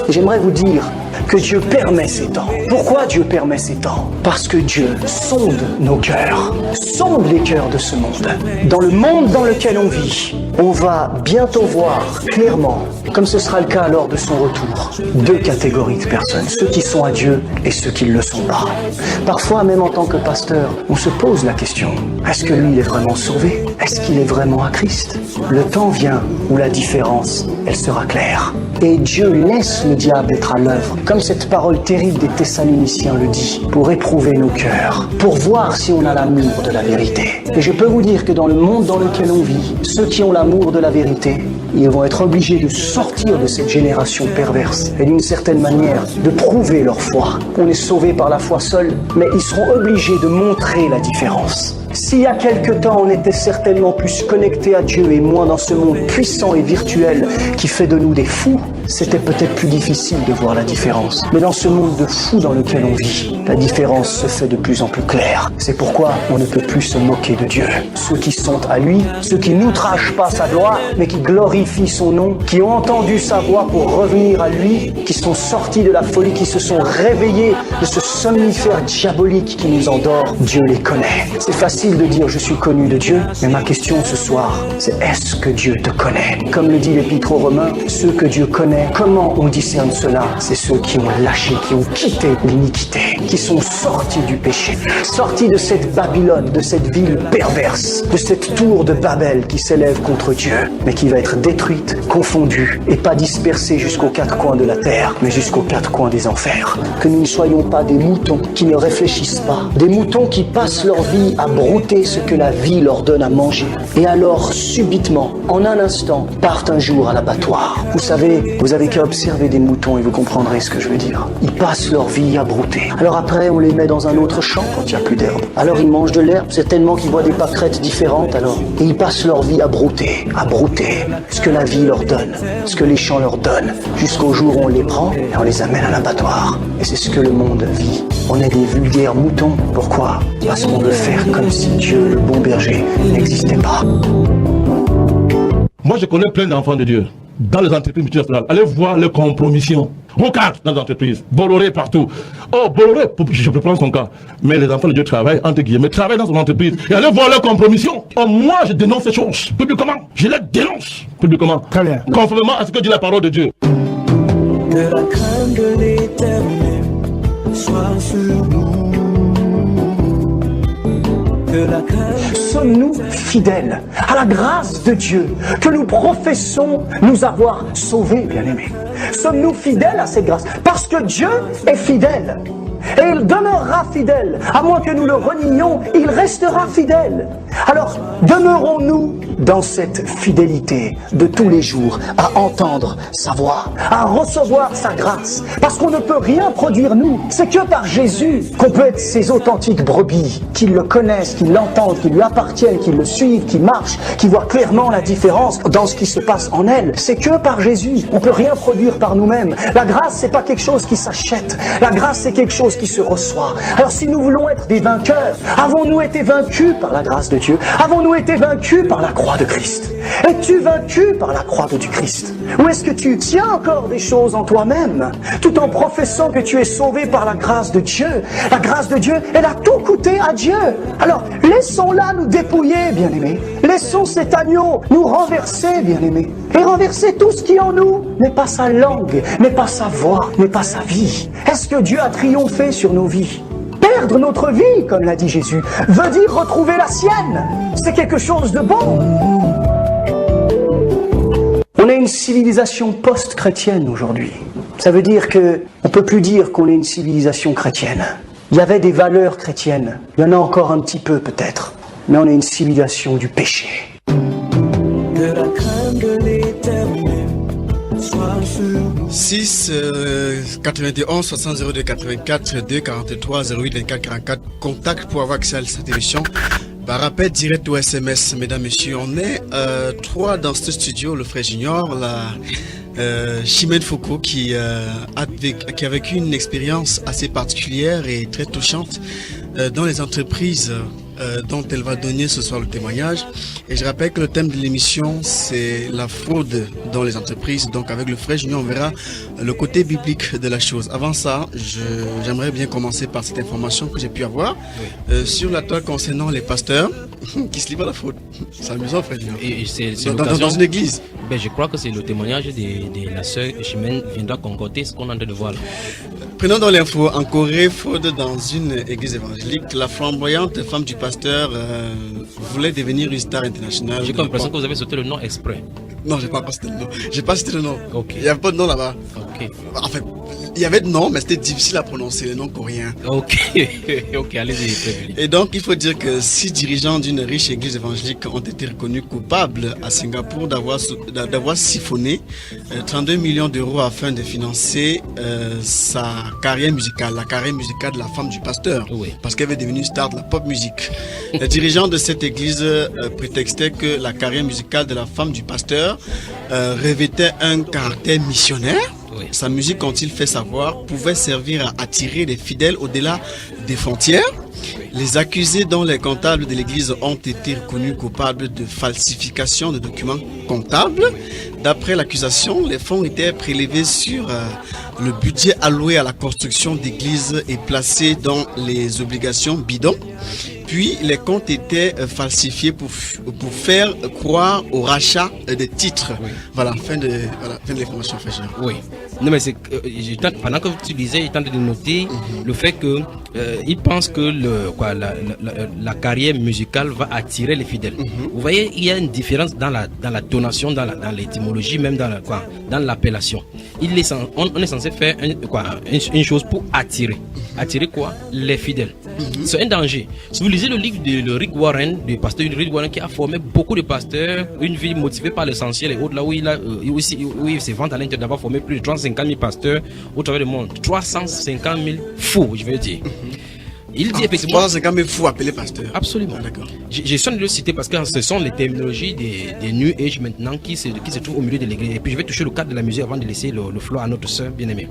J'aimerais vous dire que Dieu permet ces temps. Pourquoi Dieu permet ces temps? Parce que Dieu sonde nos cœurs, sonde les cœurs de ce monde. Dans le monde dans lequel on vit, on va bientôt voir clairement, comme ce sera le cas lors de son retour, 2 catégories de personnes, ceux qui sont à Dieu et ceux qui ne le sont pas. Parfois, même en tant que pasteur, on se pose la question: est-ce que lui, il est vraiment sauvé? Est-ce qu'il est vraiment à Christ? Le temps vient où la différence, elle sera claire. Et Dieu laisse le diable être à l'œuvre, comme cette parole terrible des Thessaloniciens le dit, pour éprouver nos cœurs, pour voir si on a l'amour de la vérité. Et je peux vous dire que dans le monde dans lequel on vit, ceux qui ont l'amour de la vérité, ils vont être obligés de sortir de cette génération perverse et d'une certaine manière de prouver leur foi. On est sauvé par la foi seule, mais ils seront obligés de montrer la différence. S'il y a quelque temps on était certainement plus connectés à Dieu et moins dans ce monde puissant et virtuel qui fait de nous des fous, c'était peut-être plus difficile de voir la différence. Mais dans ce monde de fous dans lequel on vit, la différence se fait de plus en plus claire. C'est pourquoi on ne peut plus se moquer de Dieu. Ceux qui sont à lui, ceux qui n'outragent pas sa gloire, mais qui glorifient son nom, qui ont entendu sa voix pour revenir à lui, qui sont sortis de la folie, qui se sont réveillés de ce somnifère diabolique qui nous endort, Dieu les connaît. C'est facile de dire je suis connu de Dieu, mais ma question ce soir, c'est est-ce que Dieu te connaît? Comme le dit l'Épître aux Romains, ceux que Dieu connaît connaît. Comment on discerne cela? C'est ceux qui ont lâché, qui ont quitté l'iniquité, qui sont sortis du péché, sortis de cette Babylone, de cette ville perverse, de cette tour de Babel qui s'élève contre Dieu, mais qui va être détruite, confondue, et pas dispersée jusqu'aux quatre coins de la terre, mais jusqu'aux quatre coins des enfers. Que nous ne soyons pas des moutons qui ne réfléchissent pas, des moutons qui passent leur vie à brouter ce que la vie leur donne à manger, et alors subitement, en un instant, partent un jour à l'abattoir. Vous savez, vous avez qu'à observer des moutons et vous comprendrez ce que je veux dire. Ils passent leur vie à brouter. Alors après, on les met dans un autre champ quand il n'y a plus d'herbe. Alors ils mangent de l'herbe, certainement qu'ils voient des pâquerettes différentes alors. Et ils passent leur vie à brouter ce que la vie leur donne, ce que les champs leur donnent, jusqu'au jour où on les prend et on les amène à l'abattoir. Et c'est ce que le monde vit. On est des vulgaires moutons. Pourquoi? Parce qu'on veut faire comme si Dieu, le bon berger, n'existait pas. Moi, je connais plein d'enfants de Dieu dans les entreprises multinationales. Allez voir les compromissions. Regarde dans les entreprises. Bolloré partout. Oh, Bolloré, je peux prendre son cas. Mais les enfants de Dieu travaillent, entre guillemets, travaillent dans son entreprise. Et allez voir leurs compromissions. Oh, moi, je dénonce ces choses. Publiquement. Je les dénonce. Publiquement. Très bien. Conformément à ce que dit la parole de Dieu. Que la crainte de l'Éternel soit sur nous. Que la crainte... Sommes-nous fidèles à la grâce de Dieu que nous professons nous avoir sauvés, bien-aimés? Sommes-nous fidèles à cette grâce? Parce que Dieu est fidèle. Et il demeurera fidèle. À moins que nous le renions, il restera fidèle. Alors, demeurons-nous dans cette fidélité de tous les jours, à entendre sa voix, à recevoir sa grâce. Parce qu'on ne peut rien produire nous. C'est que par Jésus qu'on peut être ces authentiques brebis, qui le connaissent, qui l'entendent, qui lui appartiennent, qui le suivent, qui marchent, qui voient clairement la différence dans ce qui se passe en elles. C'est que par Jésus. On ne peut rien produire par nous-mêmes. La grâce, c'est pas quelque chose qui s'achète. La grâce, c'est quelque chose qui se reçoit. Alors si nous voulons être des vainqueurs, avons-nous été vaincus par la grâce de Dieu? Avons-nous été vaincus par la croix de Christ? Es-tu vaincu par la croix du Christ? Ou est-ce que tu tiens encore des choses en toi-même, tout en professant que tu es sauvé par la grâce de Dieu? La grâce de Dieu, elle a tout coûté à Dieu. Alors, laissons-la nous dépouiller, bien-aimés. Laissons cet agneau nous renverser, bien-aimés. Et renverser tout ce qui en nous n'est pas sa langue, n'est pas sa voix, n'est pas sa vie. Est-ce que Dieu a triomphé sur nos vies? Perdre notre vie, comme l'a dit Jésus, veut dire retrouver la sienne. C'est quelque chose de bon. On est une civilisation post-chrétienne aujourd'hui. Ça veut dire que on peut plus dire qu'on est une civilisation chrétienne. Il y avait des valeurs chrétiennes. Il y en a encore un petit peu peut-être. Mais on est une civilisation du péché. Que la crainte de l'Éternel soit sur nous. 6 91 60 02 84 2 43 08 24 44. Contact pour avoir accès à cette émission. Par appel direct ou SMS, mesdames, messieurs, on est 3 dans ce studio, le frère Junior, la Chimène Foucault qui a vécu une expérience assez particulière et très touchante dans les entreprises dont elle va donner ce soir le témoignage. Et je rappelle que le thème de l'émission, c'est la fraude dans les entreprises. Donc avec le frère Junior, on verra le côté biblique de la chose. Avant ça, j'aimerais bien commencer par cette information que j'ai pu avoir sur la toile concernant les pasteurs qui se livrent à la fraude. C'est amusant, frère Junior. Et c'est dans une église. Ben, je crois que c'est le témoignage de la sœur Chimène viendra concocter ce qu'on est en train de voir là. Prenons dans l'info, en Corée, fraude dans une église évangélique. La flamboyante femme du pasteur voulait devenir une star internationale. J'ai comme l'impression que vous avez sauté le nom exprès. Non, j'ai pas cité le nom. J'ai pas cité le nom. Ok. Il n'y avait pas de nom là-bas. Ok. En fait, il y avait de nom, mais c'était difficile à prononcer, le nom coréen. Ok. Ok, allez-y. Et donc, il faut dire que 6 dirigeants d'une riche église évangélique ont été reconnus coupables à Singapour d'avoir siphonné 32 millions d'euros afin de financer sa carrière musicale, la carrière musicale de la femme du pasteur. Oui. Parce qu'elle est devenue star de la pop musique. Les dirigeants de cette église prétextaient que la carrière musicale de la femme du pasteur revêtait un caractère missionnaire. Oui. Sa musique, ont-ils fait savoir, pouvait servir à attirer les fidèles au-delà des frontières. Les accusés, dont les comptables de l'église, ont été reconnus coupables de falsification de documents comptables. D'après l'accusation, les fonds étaient prélevés sur le budget alloué à la construction d'églises et placés dans les obligations bidons. puis les comptes étaient falsifiés pour faire croire au rachat des titres. Oui. Voilà, fin de l'information fraîcheur. Oui. Non, mais c'est pendant que tu disais, j'étais en train de noter le fait que ils pensent que la carrière musicale va attirer les fidèles. Vous voyez, il y a une différence dans la donation, dans l'étymologie, même dans l'appellation. On est censé faire une chose pour attirer. Attirer quoi? Les fidèles. C'est un danger. Si vous lisez le livre de Rick Warren, du pasteur Rick Warren, qui a formé beaucoup de pasteurs, une vie motivée par l'essentiel et autres, là où il s'est vanté à l'intérieur d'avoir formé plus de 350 000 pasteurs au travers du monde. 350 000 fous, je veux dire. Il dit effectivement. 350 000 fous appelés pasteurs. Absolument. D'accord. J'ai soin de le citer parce que ce sont les terminologies des New Age maintenant qui se trouvent au milieu de l'église. Et puis je vais toucher le cadre de la musique avant de laisser le flow à notre sœur bien-aimée.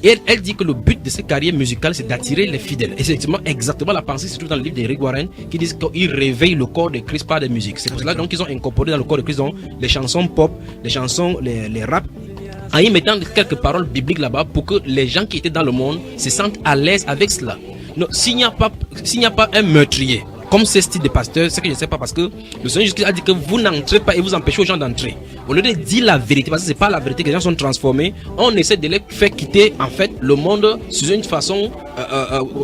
Et elle dit que le but de cette carrière musicale, c'est d'attirer les fidèles. Et c'est exactement la pensée se trouve dans le livre d'Eric Warren qui dit qu'ils réveillent le corps de Christ par des musiques. C'est pour cela donc qu'ils ont incorporé dans le corps de Christ donc, les chansons pop, les chansons, les raps, en y mettant quelques paroles bibliques là-bas pour que les gens qui étaient dans le monde se sentent à l'aise avec cela. Non, s'il n'y a pas un meurtrier, comme ce style de pasteur, c'est que je ne sais pas parce que le Seigneur Jésus a dit que vous n'entrez pas et vous empêchez aux gens d'entrer. Au lieu de dire la vérité, parce que c'est pas la vérité que les gens sont transformés, on essaie de les faire quitter en fait le monde sous une façon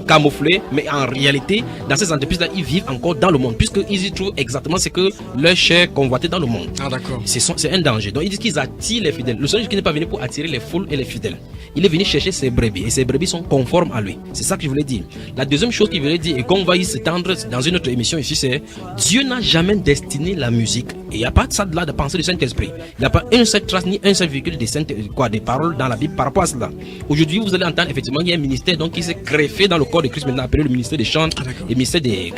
camouflée, mais en réalité, dans ces entreprises-là, ils vivent encore dans le monde, puisqu'ils y trouvent exactement ce que leur chair convoitait dans le monde. Ah d'accord. C'est un danger. Donc ils disent qu'ils attirent les fidèles. Le Seigneur Jésus n'est pas venu pour attirer les foules et les fidèles. Il est venu chercher ses brebis et ses brebis sont conformes à lui. C'est ça que je voulais dire. La deuxième chose qu'il voulait dire et qu'on va y s'étendre dans une autre émission ici, c'est Dieu n'a jamais destiné la musique. Et il n'y a pas de ça de là de pensée du Saint-Esprit. Il n'y a pas une seule trace ni un seul véhicule des paroles dans la Bible par rapport à cela. Aujourd'hui, vous allez entendre effectivement qu'il y a un ministère donc, qui s'est greffé dans le corps de Christ, maintenant appelé le ministère des chants, le ministère des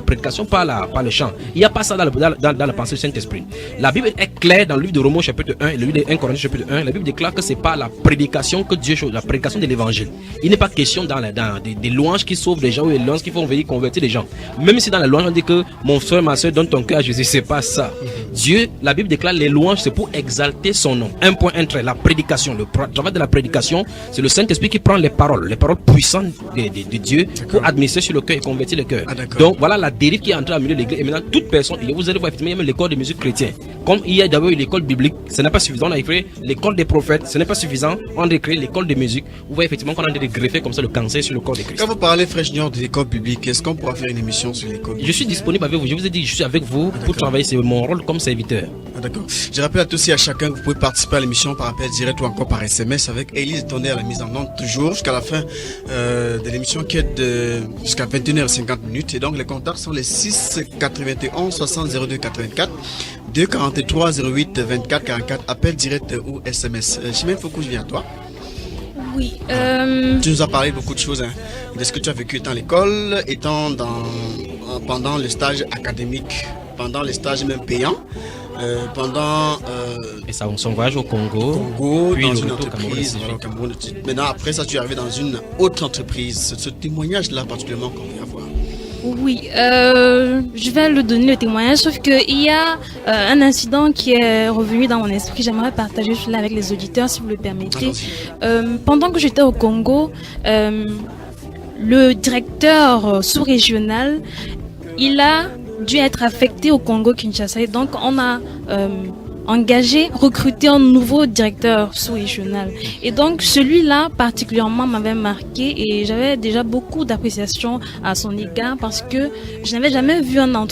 prédications par le chant. Il n'y a pas ça dans la pensée du Saint-Esprit. La Bible est claire dans le livre de Romains chapitre 1 et le livre de 1 Corinthiens chapitre 1. La Bible déclare que c'est pas la prédication que Dieu chose, la prédication de l'évangile. Il n'est pas question dans des louanges qui sauvent les gens ou des louanges qui font venir convertir les gens. Même si dans la louange on dit que mon frère, ma soeur, donne ton cœur à Jésus, c'est pas ça. Dieu, la Bible déclare les louanges, c'est pour exalter son nom. Un point, un trait, la prédication. Le travail de la prédication, c'est le Saint-Esprit qui prend les paroles puissantes de Dieu pour administrer sur le cœur et convertir le cœur. Donc voilà la dérive qui est entrée au milieu de l'église. Et maintenant, toute personne, vous allez voir effectivement, il y a même l'école de musique chrétienne. Comme il y a d'abord l'école biblique, ce n'est pas suffisant. On a créé l'école des prophètes, ce n'est pas suffisant. On a créé l'école de musique. Vous voyez effectivement qu'on a greffé comme ça le cancer sur le corps de Christ. Quand vous parlez, frère Junior, de l'école biblique, est-ce qu'on pourra faire une émission sur l'école biblique? Je suis disponible avec vous. Je vous ai dit que je suis avec vous pour travailler. C'est mon rôle comme serviteur. Ah, d'accord. Je rappelle à tous et à chacun que vous pouvez participer à l'émission par appel direct ou encore par SMS avec Élise Tonnerre à la mise en onde toujours jusqu'à la fin de l'émission qui est jusqu'à 21h50. Et donc les contacts sont les 6 91 60 02 84 2 43 08 24 44 appel direct ou SMS. Chimène Foucault, je viens à toi. Oui. Tu nous as parlé de beaucoup de choses, hein, de ce que tu as vécu étant à l'école, étant pendant le stage académique, pendant les stages même payants, pendant et ça, son voyage au Congo, puis dans une entreprise, au Cameroun. Maintenant, après ça, tu es arrivé dans une autre entreprise. Ce témoignage-là, particulièrement, qu'on vient voir. Oui, je vais le donner le témoignage, sauf qu'il y a un incident qui est revenu dans mon esprit. J'aimerais partager cela avec les auditeurs, si vous le permettez. Pendant que j'étais au Congo, le directeur sous-régional, il a dû être affecté au Congo-Kinshasa. Et donc, on a recruté un nouveau directeur sous-régional. Et donc, celui-là, particulièrement, m'avait marqué et j'avais déjà beaucoup d'appréciation à son égard parce que je n'avais jamais vu un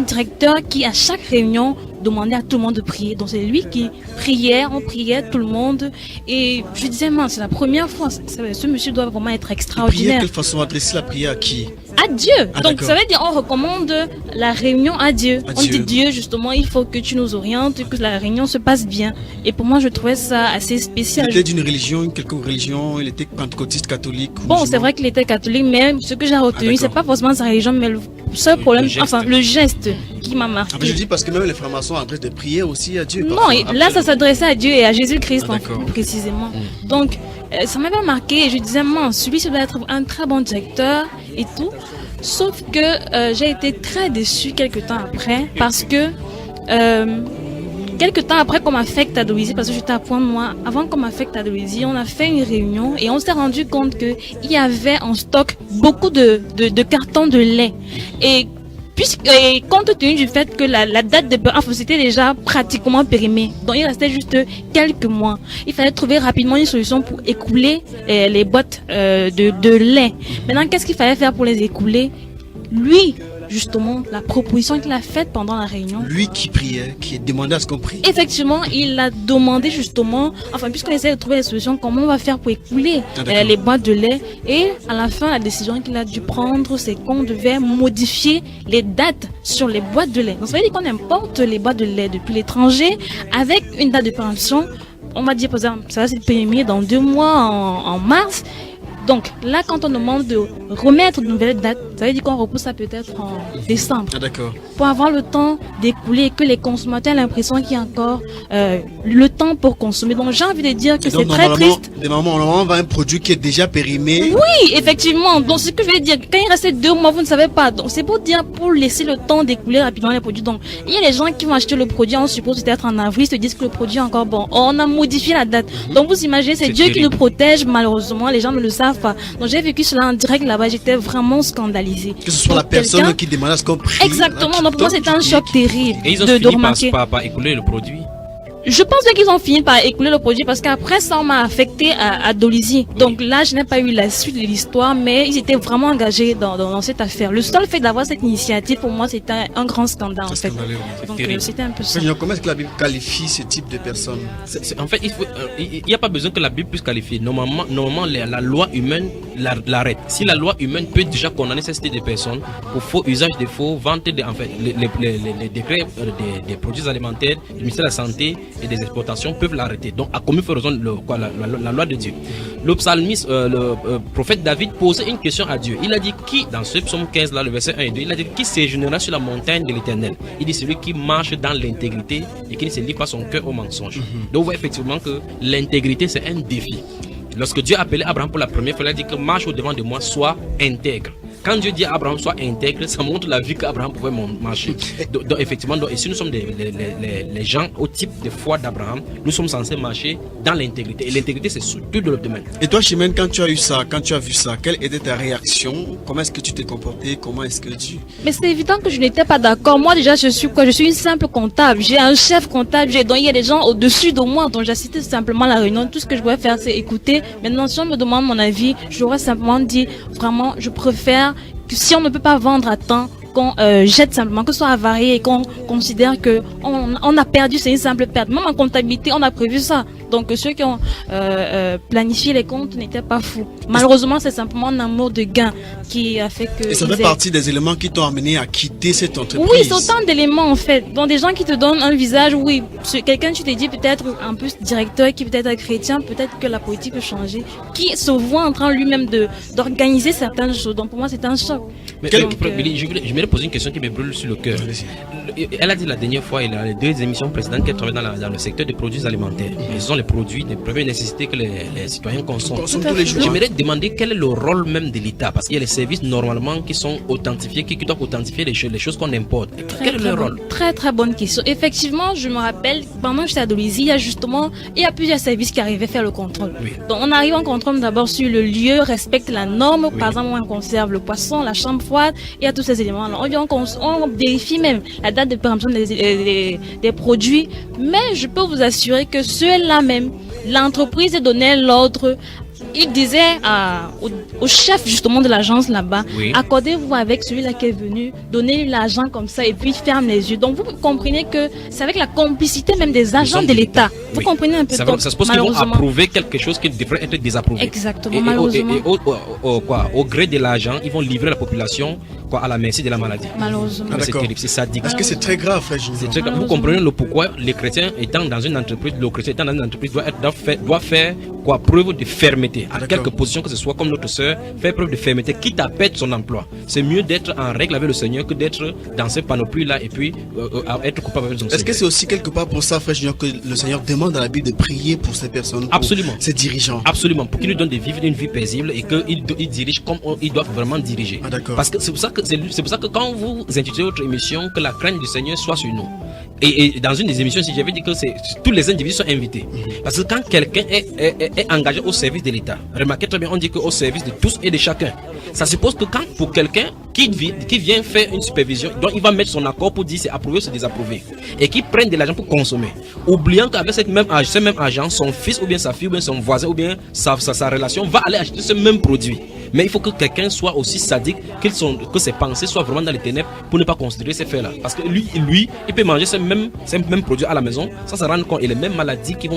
directeur qui, à chaque réunion, demandait à tout le monde de prier. Donc, c'est lui qui priait, on priait tout le monde. Et je disais, c'est la première fois. Ce monsieur doit vraiment être extraordinaire. De quelle façon adresser la prière à qui? À Dieu. Donc ça veut dire on recommande la réunion à Dieu. On dit Dieu justement, il faut que tu nous orientes, que la réunion se passe bien. Et pour moi je trouvais ça assez spécial. Il était d'une religion, une quelconque religion, il était pentecôtiste, catholique. Bon, c'est vrai qu'il était catholique, mais ce que j'ai retenu, c'est pas forcément sa religion, mais le seul problème, le geste qui m'a marqué. Je dis parce que même les francs-maçons adressent des prières aussi à Dieu. Non, là ça s'adressait à Dieu et à Jésus-Christ précisément. Donc ça m'avait marqué et je disais, celui-ci doit être un très bon directeur et tout. Sauf que j'ai été très déçue quelques temps après parce que quelques temps après qu'on m'affecte à Dolisie, parce que j'étais à Pointe-Noire, avant qu'on m'affecte à Dolisie, on a fait une réunion et on s'est rendu compte qu'il y avait en stock beaucoup de cartons de lait. Et compte tenu du fait que la date de enfin, c'était déjà pratiquement périmée, donc il restait juste quelques mois. Il fallait trouver rapidement une solution pour écouler les boîtes de lait. Maintenant, qu'est-ce qu'il fallait faire pour les écouler? Lui, justement, la proposition qu'il a faite pendant la réunion. Lui qui priait, qui demandait à ce qu'on prie. Effectivement, il a demandé justement, enfin, puisqu'on essaie de trouver des solutions, comment on va faire pour écouler les boîtes de lait. Et à la fin, la décision qu'il a dû prendre, c'est qu'on devait modifier les dates sur les boîtes de lait. Donc, ça veut dire qu'on importe les boîtes de lait depuis l'étranger avec une date de péremption. On va dire, par exemple, ça va se périmé dans 2 mois en mars. Donc là, quand on demande de remettre de nouvelles dates, ça veut dire qu'on repousse ça peut-être en décembre. Ah, d'accord. Pour avoir le temps d'écouler et que les consommateurs aient l'impression qu'il y a encore le temps pour consommer. Donc j'ai envie de dire que c'est très triste. Normalement, on va un produit qui est déjà périmé. Oui, effectivement. Donc ce que je veux dire, quand il restait 2 mois, vous ne savez pas. Donc c'est pour dire, pour laisser le temps d'écouler rapidement les produits. Donc il y a les gens qui vont acheter le produit, on suppose peut-être en avril, se disent que le produit est encore bon. On a modifié la date. Donc vous imaginez, c'est Dieu qui nous protège. Malheureusement, les gens ne le savent pas. Donc j'ai vécu cela en direct là-bas, j'étais vraiment scandalisée. Que ce soit la personne qui demande à ce qu'on prie. Exactement, donc pour moi c'était un choc terrible. Et ils ont fini par écouler le produit. Je pense qu'ils ont fini par écouler le produit parce qu'après ça, on m'a affecté à Dolisie. Donc là, je n'ai pas eu la suite de l'histoire, mais ils étaient vraiment engagés dans cette affaire. Le seul fait d'avoir cette initiative, pour moi, c'était un grand scandale en fait. Donc c'était un peu ça. Comment est-ce que la Bible qualifie ce type de personnes? En fait, il n'y a pas besoin que la Bible puisse qualifier. Normalement la loi humaine l'arrête. Si la loi humaine peut déjà condamner ce type de personnes pour faux usage de faux, vente en fait, les décrets des produits alimentaires du ministère de la Santé et des exportations peuvent l'arrêter. Donc, à combien fait raison la loi de Dieu. Le psalmiste, le prophète David posait une question à Dieu. Il a dit qui, dans ce psaume 15, là, le verset 1 et 2, il a dit qui séjournera sur la montagne de l'Éternel. Il dit celui qui marche dans l'intégrité et qui ne se lie pas son cœur au mensonge. Donc, on voit effectivement que l'intégrité, c'est un défi. Lorsque Dieu a appelé Abraham pour la première fois, il a dit que marche au devant de moi, sois intègre. Quand Dieu dit à Abraham soit intègre, ça montre la vie qu'Abraham pouvait marcher. Donc effectivement, et si nous sommes les gens au type de foi d'Abraham, nous sommes censés marcher dans l'intégrité. Et l'intégrité, c'est sur tout le domaine. Et toi, Chimène, quand tu as eu ça, quand tu as vu ça, quelle était ta réaction? Comment est-ce que tu t'es comporté? Comment est-ce que tu... Mais c'est évident que je n'étais pas d'accord. Moi déjà, je suis quoi? Je suis une simple comptable. J'ai un chef comptable. Donc il y a des gens au-dessus de moi. Donc j'assistais simplement à la réunion. Tout ce que je pouvais faire, c'est écouter. Maintenant, si on me demande mon avis, j'aurais simplement dit, vraiment, je préfère que si on ne peut pas vendre à temps, qu'on jette simplement, que ce soit avarié et qu'on considère que on a perdu, c'est une simple perte. Même en comptabilité, on a prévu ça. Donc ceux qui ont planifié les comptes n'étaient pas fous. Malheureusement, c'est simplement un amour de gain qui a fait que... Et ça fait partie des éléments qui t'ont amené à quitter cette entreprise. Oui, c'est autant d'éléments en fait. Donc des gens qui te donnent un visage, oui. Quelqu'un, tu te dis peut-être un peu directeur, qui peut-être est chrétien, peut-être que la politique peut changer, qui se voit en train lui-même d'organiser certaines choses. Donc pour moi, c'est un choc. Mais je voulais poser une question qui me brûle sur le cœur. Elle a dit la dernière fois, il a les 2 émissions précédentes qu'elle travaille dans le secteur des produits alimentaires. Ils sont les produits de première nécessité que les citoyens consomment. Tous les jours. J'aimerais demander quel est le rôle même de l'État, parce qu'il y a les services normalement qui sont authentifiés, qui doivent authentifier les choses qu'on importe. Quel est le rôle? Très très bonne question. Effectivement, je me rappelle, pendant que j'étais à Dolisie, il y a plusieurs services qui arrivaient faire le contrôle. Oui. Donc on arrive en contrôle d'abord sur le lieu, respecte la norme. Oui. Par exemple, on conserve le poisson, la chambre froide, et à tous ces éléments-là. On vérifie même la date de péremption des produits. Mais je peux vous assurer que ceux-là même, l'entreprise donnait l'ordre. Il disait au chef justement de l'agence là-bas, oui, accordez-vous avec celui-là qui est venu, donnez-lui l'argent comme ça et puis ferme les yeux. Donc vous comprenez que c'est avec la complicité même des agents de l'État. Vous comprenez un peu. Ça se pose qu'ils vont approuver quelque chose qui devrait être désapprouvé. Exactement, malheureusement. Au gré de l'argent, ils vont livrer la population à la merci de la maladie. Malheureusement. C'est terrible, c'est sadique. Parce que c'est très grave, frère. C'est très grave. Vous comprenez le pourquoi les chrétiens étant dans une entreprise, doit faire preuve de fermeté. À quelque position que ce soit, comme notre sœur, faire preuve de fermeté, quitte à perdre son emploi. C'est mieux d'être en règle avec le Seigneur que d'être dans cette panoplie-là et puis être coupable avec son Seigneur. Est-ce que c'est aussi quelque part pour ça, frère Junior, que le Seigneur demande dans la Bible de prier pour ces personnes, pour ces dirigeants? Absolument, pour qu'ils nous donnent de vivre une vie paisible et qu'ils dirigent comme ils doivent vraiment diriger. Parce que c'est pour ça que quand vous intitulez votre émission que la crainte du Seigneur soit sur nous, Et dans une des émissions, si j'avais dit que tous les individus sont invités. Parce que quand quelqu'un est engagé au service de l'État, remarquez très bien, on dit qu'au service de tous et de chacun. Ça suppose que quand pour quelqu'un qui vient faire une supervision, donc il va mettre son accord pour dire c'est approuvé ou c'est désapprouvé. Et qui prenne de l'argent pour consommer. Oubliant qu'avec ce même agent, son fils ou bien sa fille ou bien son voisin ou bien sa relation va aller acheter ce même produit. Mais il faut que quelqu'un soit aussi sadique, que ses pensées soient vraiment dans les ténèbres pour ne pas considérer ces faits-là. Parce que lui, il peut manger ces mêmes produits à la maison sans se rendre compte. Et les mêmes maladies qui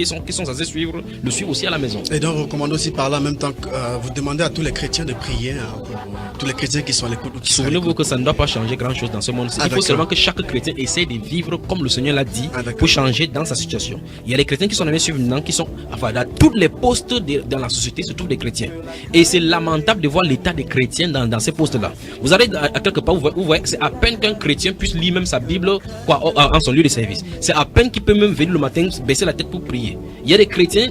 sont censées suivre, le suivent aussi à la maison. Et donc, vous recommandez aussi par là, en même temps que vous demandez à tous les chrétiens de prier, pour tous les chrétiens qui sont à l'écoute. Souvenez-vous que ça ne doit pas changer grand-chose dans ce monde. Il faut seulement que chaque chrétien essaie de vivre comme le Seigneur l'a dit pour changer dans sa situation. Il y a des chrétiens qui sont maintenant, qui sont, enfin, dans tous les postes dans la société se trouvent des chrétiens. Et c'est lamentable de voir l'état des chrétiens dans ces postes-là. Vous allez à quelque part, vous voyez, c'est à peine qu'un chrétien puisse lire même sa Bible en son lieu de service. C'est à peine qu'il peut même venir le matin, baisser la tête pour prier. Il y a des chrétiens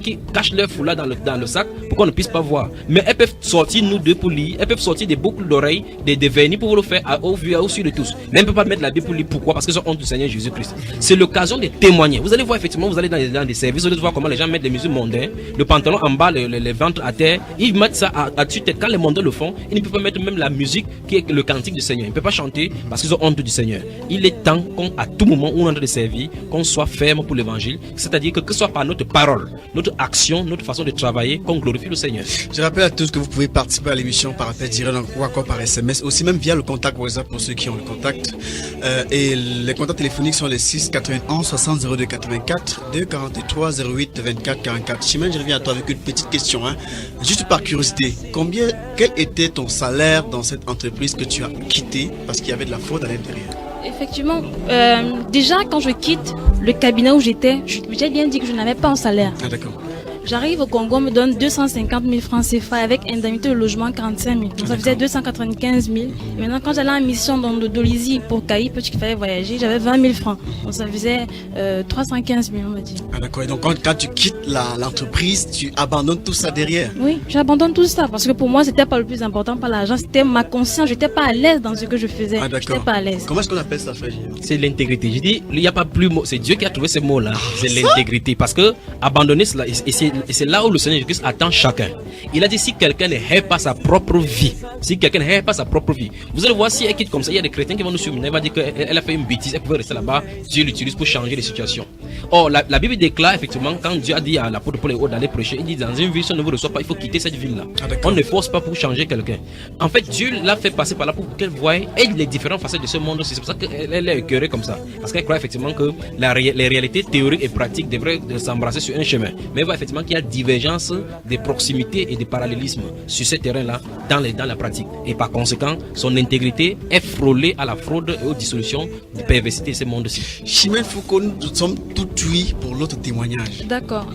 qui cachent leur foulard dans le sac pour qu'on ne puisse pas voir. Mais elles peuvent sortir nous deux pour lire, elles peuvent sortir des boucles d'oreilles, des vernis pour vous le faire au vu et au su de tous. Mais elles ne peuvent pas mettre la Bible pour lire. Pourquoi? Parce qu'ils ont honte du Seigneur Jésus-Christ. C'est l'occasion de témoigner. Vous allez voir effectivement, vous allez dans des services, vous allez voir comment les gens mettent des mesures mondaines, le pantalon en bas, les ventres à terre, ils mettent ça à dessus tête. Quand les mondains le font, ils ne peuvent pas mettre même la musique qui est le cantique du Seigneur. Ils ne peuvent pas chanter parce qu'ils ont honte du Seigneur. Il est temps qu'à tout moment où on est en train de servir, qu'on soit ferme pour l'évangile, c'est-à-dire que ce soit par notre parole, notre action, notre façon de travailler, qu'on glorifie le Seigneur. Je rappelle à tous que vous pouvez participer à l'émission par appel direct ou encore par SMS, aussi même via le contact WhatsApp pour ceux qui ont le contact. Et les contacts téléphoniques sont les 6 91 60 02 84 2 43 08 24 44. Chimène, je reviens à toi avec une petite question, juste par curiosité. Quel était ton salaire dans cette entreprise que tu as quittée parce qu'il y avait de la fraude à l'intérieur? Effectivement, déjà quand je quitte le cabinet où j'étais, j'ai bien dit que je n'avais pas un salaire. Ah d'accord. J'arrive au Congo, on me donne 250 000 francs CFA avec indemnité de logement 45 000. Donc ça faisait 295 000. Et maintenant, quand j'allais en mission dans le Dolisie pour Caï, parce qu'il fallait voyager, j'avais 20 000 francs. Donc ça faisait 315 000, on va dire. Ah d'accord. Et donc quand tu quittes l'entreprise, tu abandonnes tout ça derrière? Oui, j'abandonne tout ça parce que pour moi, c'était pas le plus important, pas l'argent, c'était ma conscience. J'étais pas à l'aise dans ce que je faisais. Ah d'accord. J'étais pas à l'aise. Comment est-ce qu'on appelle ça, frère? C'est l'intégrité. Je dis, il n'y a pas plus mot. C'est Dieu qui a trouvé ce mot-là. C'est l'intégrité. Parce que abandonner cela, et c'est là où le Seigneur Jésus-Christ attend chacun. Il a dit, si quelqu'un ne hait pas sa propre vie, vous allez voir, si elle quitte comme ça, il y a des chrétiens qui vont nous suivre. Elle va dire qu'elle a fait une bêtise, elle pouvait rester là-bas. Dieu l'utilise pour changer les situations. Or, la Bible déclare effectivement, quand Dieu a dit à l'apôtre Paul et autres d'aller prêcher, il dit, dans une ville, si on ne vous reçoit pas, il faut quitter cette ville-là. On ne force pas pour changer quelqu'un. En fait, Dieu l'a fait passer par là pour qu'elle voie les différentes facettes de ce monde aussi. C'est pour ça qu'elle est écœurée comme ça. Parce qu'elle croit effectivement que les réalités théoriques et pratiques devraient s'embrasser sur un chemin. Mais elle voit effectivement qu'il y a divergence des proximités et des parallélismes sur ce terrain-là dans la pratique. Et par conséquent, son intégrité est frôlée à la fraude et aux dissolutions de perversité de ce monde-ci. Chimène Foucault, nous sommes tout oui pour l'autre témoignage. D'accord.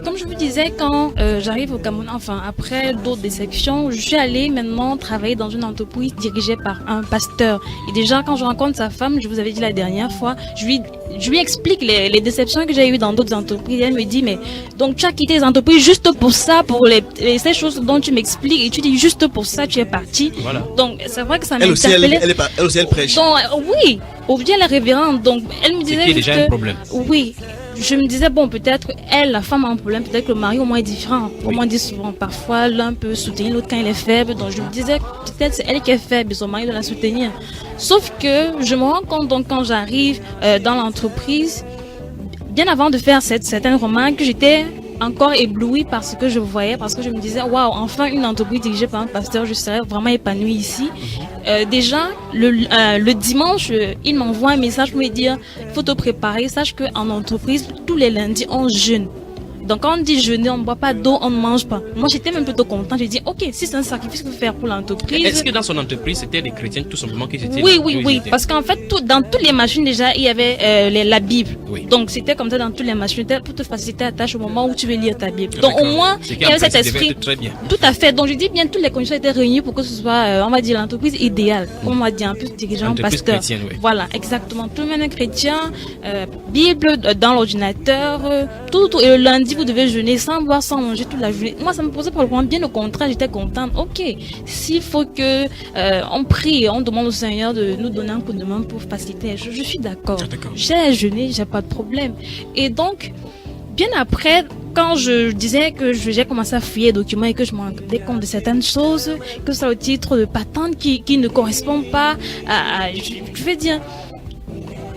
Comme je vous disais, quand j'arrive au Cameroun, enfin après d'autres déceptions, je suis allée maintenant travailler dans une entreprise dirigée par un pasteur. Et déjà, quand je rencontre sa femme, je vous avais dit la dernière fois, je lui explique les déceptions que j'ai eues dans d'autres entreprises. Et elle me dit, mais donc tu as quitté les entreprises juste pour ça, pour ces choses dont tu m'expliques, et tu dis juste pour ça, tu es parti. Voilà. Donc c'est vrai que ça m'a interpellée. Elle aussi, elle prêche. Donc oui, aujourd'hui elle est révérende. Donc elle me disait. C'était déjà un problème. Oui. Je me disais, bon, peut-être elle, la femme a un problème, peut-être que le mari au moins est différent. Au moins, dit souvent, parfois, l'un peut soutenir l'autre quand il est faible. Donc, je me disais, peut-être c'est elle qui est faible et son mari doit la soutenir. Sauf que je me rends compte, donc, quand j'arrive dans l'entreprise, bien avant de faire certaines remarques, j'étais encore éblouie par ce que je voyais, parce que je me disais, waouh, enfin une entreprise dirigée par un pasteur, je serais vraiment épanouie ici. Déjà, le dimanche, il m'envoie un message pour me dire, il faut te préparer, sache qu'en entreprise, tous les lundis, on jeûne. Donc quand on dit jeûner, on ne boit pas d'eau, on ne mange pas. Moi j'étais même plutôt content. J'ai dit ok, si c'est un sacrifice qu'il faut faire pour l'entreprise. Est-ce que dans son entreprise c'était des chrétiens tout simplement qui étaient Oui, parce qu'en fait dans toutes les machines déjà il y avait la Bible. Oui. Donc c'était comme ça dans toutes les machines pour te faciliter la tâche au moment où tu veux lire ta Bible. Donc au moins il y avait cet esprit. Très bien. Tout à fait. Donc je dis bien toutes les conditions étaient réunies pour que ce soit on va dire l'entreprise idéale. Comme on va dire un peu dirigeant pasteur. Chrétienne, oui. Voilà, exactement. Tout le monde est chrétien, Bible dans l'ordinateur, tout et le lundi dit vous devez jeûner sans boire, sans manger toute la journée. Moi, ça me posait problème. Bien au contraire, j'étais contente. Ok, s'il faut que on prie, on demande au Seigneur de nous donner un coup de main pour faciliter, je suis d'accord. J'ai jeûné, j'ai pas de problème. Et donc, bien après, quand je disais que j'ai commencé à fouiller les documents et que je me rendais compte de certaines choses, que c'est le titre de patente qui ne correspond pas à je vais dire,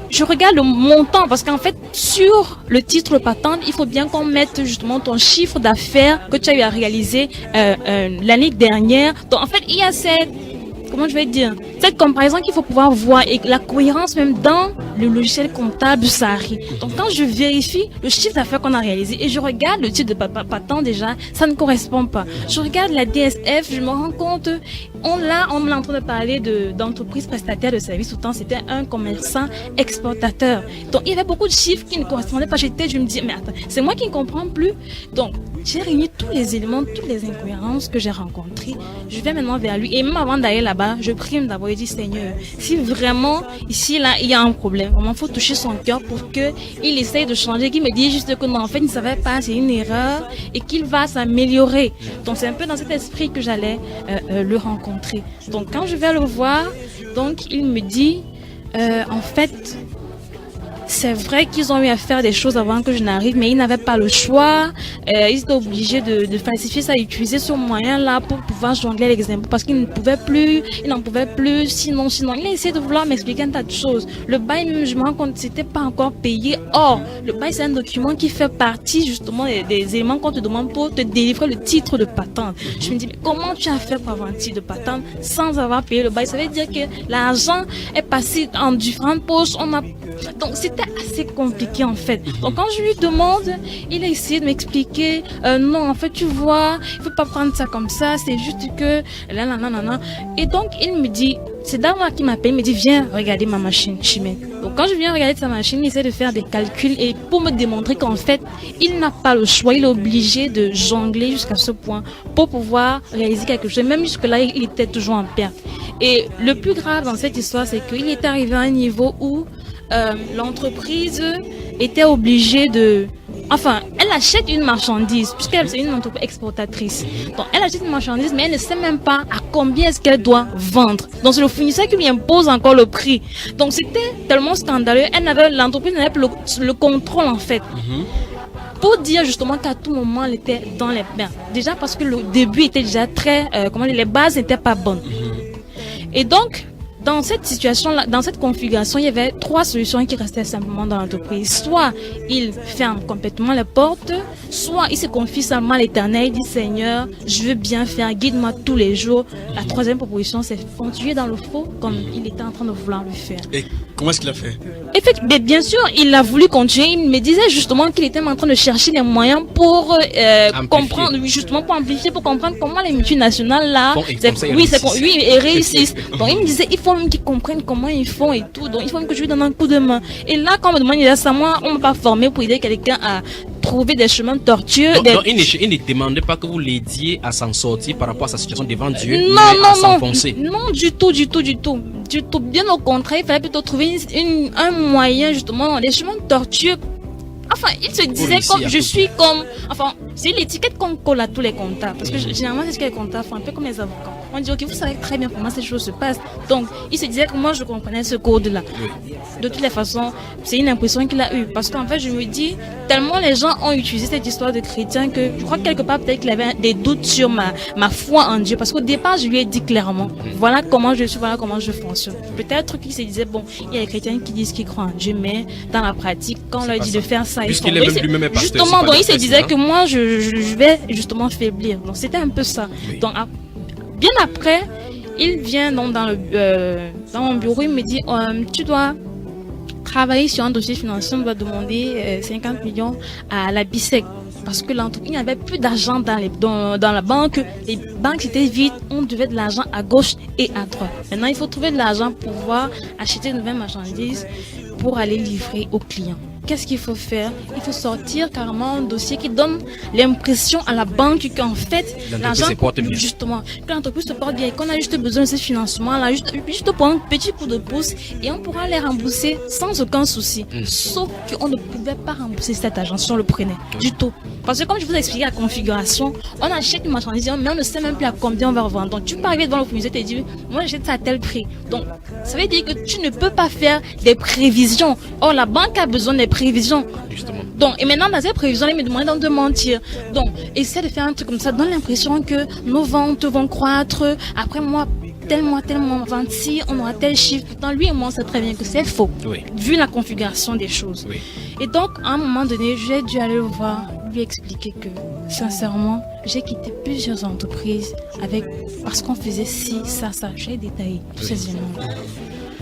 je regarde le montant parce qu'en fait, sur le titre de patente, il faut bien qu'on mette justement ton chiffre d'affaires que tu as eu à réaliser l'année dernière. Donc en fait, il y a comment je vais dire, cette comparaison qu'il faut pouvoir voir et la cohérence même dans le logiciel comptable SARI. Donc quand je vérifie le chiffre d'affaires qu'on a réalisé et je regarde le titre de patente déjà, ça ne correspond pas. Je regarde la DSF, je me rends compte, on me l'a en train de parler d'entreprise prestataire de services, autant c'était un commerçant exportateur. Donc il y avait beaucoup de chiffres qui ne correspondaient pas. Je me dis, mais attends, c'est moi qui ne comprends plus. Donc j'ai réuni tous les éléments, toutes les incohérences que j'ai rencontrées. Je vais maintenant vers lui et même avant d'aller là-bas, je prie d'abord et dis, Seigneur, si vraiment ici là il y a un problème, vraiment faut toucher son cœur pour que il essaye de changer, qu'il me dise juste que non, en fait il ne savait pas, c'est une erreur et qu'il va s'améliorer. Donc c'est un peu dans cet esprit que j'allais le rencontrer. Donc quand je vais le voir, donc il me dit en fait c'est vrai qu'ils ont eu à faire des choses avant que je n'arrive, mais ils n'avaient pas le choix. Ils étaient obligés de falsifier ça, d'utiliser ce moyen-là pour pouvoir jongler les impôts parce qu'ils ne pouvaient plus, ils n'en pouvaient plus. Sinon, il a essayé de vouloir m'expliquer un tas de choses. Le bail, même, je me rends compte, c'était pas encore payé. Or, le bail, c'est un document qui fait partie justement des éléments qu'on te demande pour te délivrer le titre de patente. Je me dis, mais comment tu as fait pour avoir un titre de patente sans avoir payé le bail? Ça veut dire que l'argent est passé en différentes poches. Donc, c'était assez compliqué en fait. Donc quand je lui demande, il a essayé de m'expliquer non en fait tu vois, il faut pas prendre ça comme ça, c'est juste que là. Et donc il me dit, c'est d'abord qui m'appelle, il me dit viens regarder ma machine Chimène. Donc quand je viens regarder sa machine, il essaie de faire des calculs et pour me démontrer qu'en fait il n'a pas le choix, il est obligé de jongler jusqu'à ce point pour pouvoir réaliser quelque chose. Même jusque là il était toujours en perte. Et le plus grave dans cette histoire, c'est qu'il est arrivé à un niveau où l'entreprise était obligée de... Enfin, elle achète une marchandise, puisqu'elle c'est une entreprise exportatrice. Donc, elle achète une marchandise, mais elle ne sait même pas à combien est-ce qu'elle doit vendre. Donc, c'est le fournisseur qui lui impose encore le prix. Donc, c'était tellement scandaleux. L'entreprise n'avait plus le contrôle, en fait. Pour dire justement qu'à tout moment, elle était dans les bains. Déjà parce que le début était déjà très... les bases n'étaient pas bonnes. Et donc... dans cette situation-là, dans cette configuration, il y avait trois solutions qui restaient simplement dans l'entreprise. Soit il ferme complètement les portes, soit il se confie seulement à l'Éternel, il dit Seigneur, je veux bien faire, guide-moi tous les jours. La troisième proposition, c'est continuer dans le faux comme il était en train de vouloir le faire. Et comment est-ce qu'il a fait? Mais bien sûr, il a voulu continuer. Il me disait justement qu'il était en train de chercher les moyens pour comprendre, justement pour amplifier, pour comprendre comment les multinationales là, réussissent. Donc il me disait, il faut même qu'ils comprennent comment ils font et tout. Donc il faut même que je lui donne un coup de main. Et là, quand on me demande, il dit, moi, on ne m'a pas formé pour aider quelqu'un à trouver des chemins tortueux. Donc il ne demandait pas que vous l'aidiez à s'en sortir par rapport à sa situation devant Dieu, non, mais à s'enfoncer. Non, du tout. Bien au contraire, il fallait plutôt trouver un moyen, justement, des chemins tortueux. Enfin, il se disait comme je suis comme... Enfin, c'est l'étiquette qu'on colle à tous les comptables. Parce que généralement, c'est ce que les comptables font, un peu comme les avocats. On dit, ok, vous savez très bien comment ces choses se passent. Donc, il se disait que moi, je comprenais ce code-là. De toutes les façons, c'est une impression qu'il a eue. Parce qu'en fait, je me dis, tellement les gens ont utilisé cette histoire de chrétien que je crois que quelque part, peut-être qu'il avait des doutes sur ma foi en Dieu. Parce qu'au départ, je lui ai dit clairement, voilà comment je suis, voilà comment je fonctionne. Peut-être qu'il se disait, bon, il y a des chrétiens qui disent qu'ils croient en Dieu, mais dans la pratique, quand on leur dit de faire ça, puisqu'il est même lui-même pasteur. Justement, donc il se disait que moi, je vais justement faiblir. Donc c'était un peu ça. Donc bien après, il vient donc dans mon bureau, il me dit, tu dois travailler sur un dossier financier, on doit demander 50 millions à la BICEC. Parce que l'entreprise n'avait plus d'argent dans la banque. Les banques étaient vides. On devait de l'argent à gauche et à droite. Maintenant, il faut trouver de l'argent pour pouvoir acheter de nouvelles marchandises pour aller livrer aux clients. qu'est-ce qu'il faut faire? Il faut sortir carrément un dossier qui donne l'impression à la banque qu'en fait, l'argent, justement, que l'entreprise se porte bien et qu'on a juste besoin de ce financement-là, juste pour un petit coup de pouce et on pourra les rembourser sans aucun souci. Sauf qu'on ne pouvait pas rembourser cet argent si on le prenait du tout. Parce que comme je vous ai expliqué la configuration, on achète une marchandise, mais on ne sait même plus à combien on va revendre. Donc tu peux arriver devant le fournisseur et te dire, moi j'achète ça à tel prix. Donc ça veut dire que tu ne peux pas faire des prévisions. Or la banque a besoin des prévisions. Justement. Donc et maintenant dans ces prévisions, ils me demandent de mentir. Donc essaie de faire un truc comme ça, donne l'impression que nos ventes vont croître. Après mois, tellement 26, on aura tel chiffre. Pourtant lui et moi on sait très bien que c'est faux. Oui. Vu la configuration des choses. Oui. Et donc à un moment donné, j'ai dû aller le voir, lui expliquer que sincèrement, j'ai quitté plusieurs entreprises parce qu'on faisait ci, ça. J'ai détaillé tous ces éléments.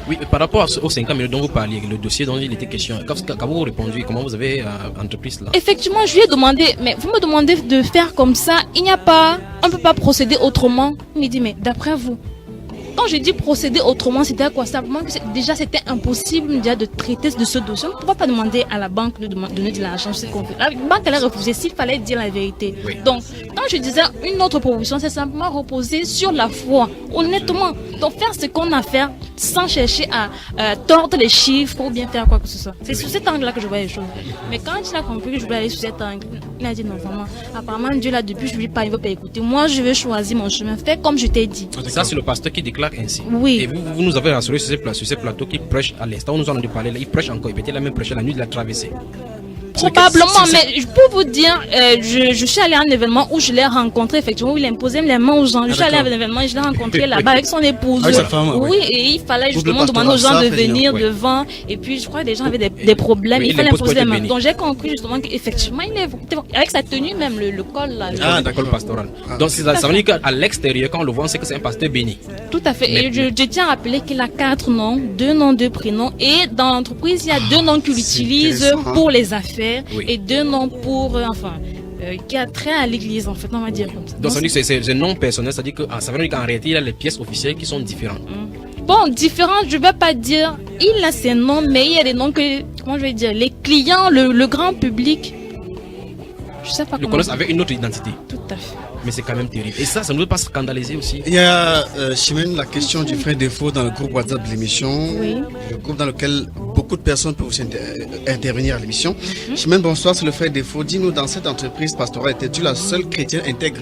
Oui, mais par rapport aux 50 minutes dont vous parliez, le dossier dont il était question, quand vous répondu, comment vous avez entrepris cela? Effectivement, je lui ai demandé, mais vous me demandez de faire comme ça, on ne peut pas procéder autrement. Il me dit, mais d'après vous, quand je dis procéder autrement, c'était quoi? Simplement que déjà c'était impossible déjà de traiter de ce dossier. On ne pouvait pas demander à la banque de donner de l'argent. La banque allait refuser s'il fallait dire la vérité. Oui. Donc, quand je disais une autre proposition, c'est simplement reposer sur la foi, honnêtement. Donc, faire ce qu'on a à faire sans chercher à tordre les chiffres ou bien faire quoi que ce soit. C'est sur cet angle-là que je vois les choses. Mais quand il a compris que je voulais aller sur cet angle, il a dit non, vraiment. Apparemment, Dieu là, depuis, je lui parle, il ne veut pas écouter. Moi, je vais choisir mon chemin. Fais comme je t'ai dit. Ça, c'est le pasteur qui déclare ainsi. Oui. Et vous nous avez rassuré sur ces plateaux qui prêchent à l'instant. Nous en avons parlé là. Il prêche encore. Il peut-être la même prêche la nuit de la traversée. Probablement, mais je peux vous dire, je suis allé à un événement où je l'ai rencontré, effectivement, où il imposait les mains aux gens. Je suis allé à un événement et je l'ai rencontré là-bas avec son épouse. Avec sa femme, oui, et il fallait justement demander aux gens de venir devant. Et puis, je crois que les gens avaient des problèmes. Il fallait imposer les mains. Donc, j'ai compris justement qu'effectivement, il est avec sa tenue même, le col là. Le col pastoral. Donc, ça veut dire qu'à l'extérieur, quand on le voit, on sait que c'est un pasteur béni. Tout à fait. Et je tiens à rappeler qu'il a 4 noms, 2 noms, 2 prénoms. Et dans l'entreprise, il y a 2 noms qu'il utilise pour les affaires et 2 noms pour, qui a trait à l'église, en fait, on va dire comme ça. Donc, ça veut dire que c'est un nom personnel, ça veut dire qu'en réalité, il a les pièces officielles qui sont différentes. Bon, différentes, je ne vais pas dire, il a ses noms, mais il y a des noms que, comment je vais dire, les clients, le grand public, je sais pas le connaissent avec une autre identité. Tout à fait. Mais c'est quand même terrible. Et ça ne doit pas scandaliser aussi. Il y a, Chimène, la question du frère défaut dans le groupe WhatsApp de l'émission. Oui. Le groupe dans lequel beaucoup de personnes peuvent aussi intervenir à l'émission. Chimène, bonsoir, c'est le frère défaut. Dis-nous, dans cette entreprise pastorale, étais-tu la seule chrétienne intègre?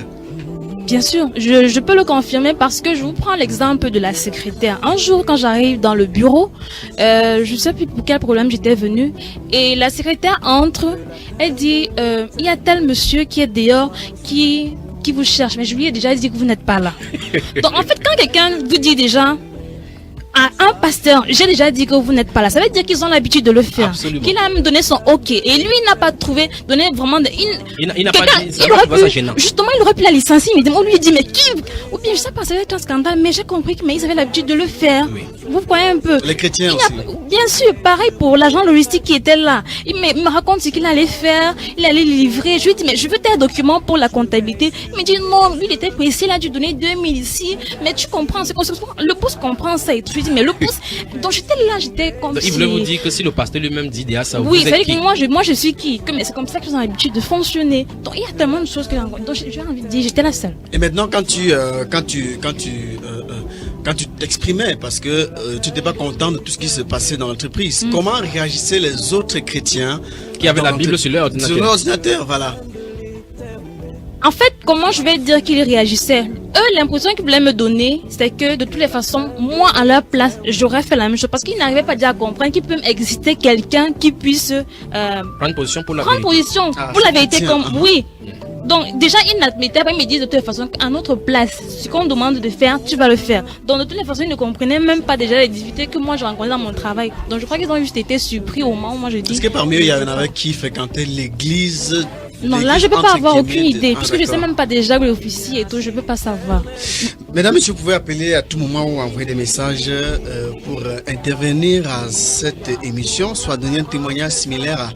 Bien sûr, je peux le confirmer parce que je vous prends l'exemple de la secrétaire. Un jour, quand j'arrive dans le bureau, je ne sais plus pour quel problème j'étais venue, et la secrétaire entre, elle dit, il y a tel monsieur qui est dehors, qui vous cherche, mais je lui ai déjà dit que vous n'êtes pas là. Donc en fait, quand quelqu'un vous dit déjà à un pasteur, j'ai déjà dit que vous n'êtes pas là, ça veut dire qu'ils ont l'habitude de le faire. Qu'il a même donné son OK. Et lui, il n'a pas donné vraiment de... Il n'a pas dit ça, gênant. Justement, il aurait pu la licencier, mais on lui dit, mais qui... Ou bien, je sais pas, ça va être un scandale, mais j'ai compris qu'ils avaient l'habitude de le faire. Oui. Vous voyez un peu. Les chrétiens aussi. Bien sûr, pareil pour l'agent logistique qui était là. Il me raconte ce qu'il allait faire, il allait livrer. Je lui dis, mais je veux tes documents pour la comptabilité. Il me dit, non, lui, il était pressé, il a dû donner 2000 ici. Mais tu comprends, le boss comprend ça et tout. Je lui dis, mais le boss, donc j'étais comme donc, si... Il voulait vous dire que si le pasteur lui-même dit déjà ça, oui, c'est-à-dire que moi, je suis qui? Mais c'est comme ça que j'ai l'habitude de fonctionner. Donc il y a tellement de choses que j'ai envie de dire, j'étais la seule. Et maintenant, quand tu t'exprimais, parce que tu n'étais pas content de tout ce qui se passait dans l'entreprise, comment réagissaient les autres chrétiens qui avaient la Bible sur leur ordinateur? Sur leur ordinateur, voilà. En fait, comment je vais dire qu'ils réagissaient? Eux, l'impression qu'ils voulaient me donner, c'est que de toutes les façons, moi, à leur place, j'aurais fait la même chose. Parce qu'ils n'arrivaient pas déjà à comprendre qu'il peut exister quelqu'un qui puisse prendre position pour la vérité. Comme oui. Donc, déjà, ils n'admettaient pas, ils me disent de toute façon qu'à notre place, ce qu'on demande de faire, tu vas le faire. Donc, de toutes les façons, ils ne comprenaient même pas déjà les difficultés que moi, je rencontrais dans mon travail. Donc, je crois qu'ils ont juste été surpris au moment où moi, je dis... Est-ce que parmi eux, il y en avait qui fréquentaient l'église? Non, là, je ne peux pas avoir aucune idée, puisque je ne sais même pas déjà l'officier et tout, je ne peux pas savoir. Mesdames, messieurs, vous pouvez appeler à tout moment ou envoyer des messages pour intervenir à cette émission, soit donner un témoignage similaire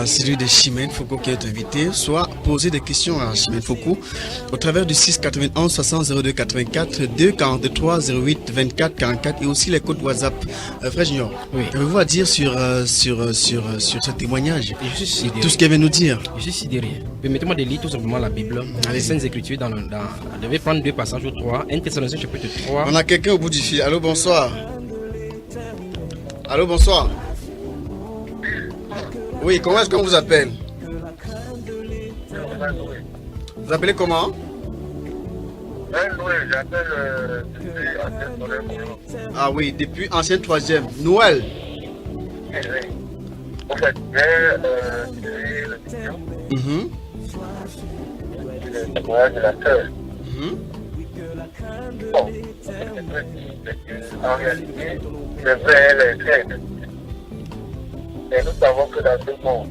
celui de Chimène Foucault qui est invité, soit poser des questions à Chimène Foucault au travers du 6 91 60 02 84 2 43 08 24 44 et aussi les codes WhatsApp. Frère Junior, avez-vous à dire sur ce témoignage, tout ce qu'elle vient nous dire? Je suis sidéré. Permettez-moi de lire tout simplement la Bible, les Saintes Écritures je vais prendre 2 passages ou 3, 1 Thessaloniciens chapitre 3. On a quelqu'un au bout du fil. Allô, bonsoir. Allô, bonsoir. Oui, comment est-ce qu'on vous appelle? Vous appelez comment? Ah oui, depuis ancienne 3e. Noël. En fait, le témoignage de la sœur. Bon, en réalité, c'est vrai, elle est très. Mais nous savons que dans ce monde,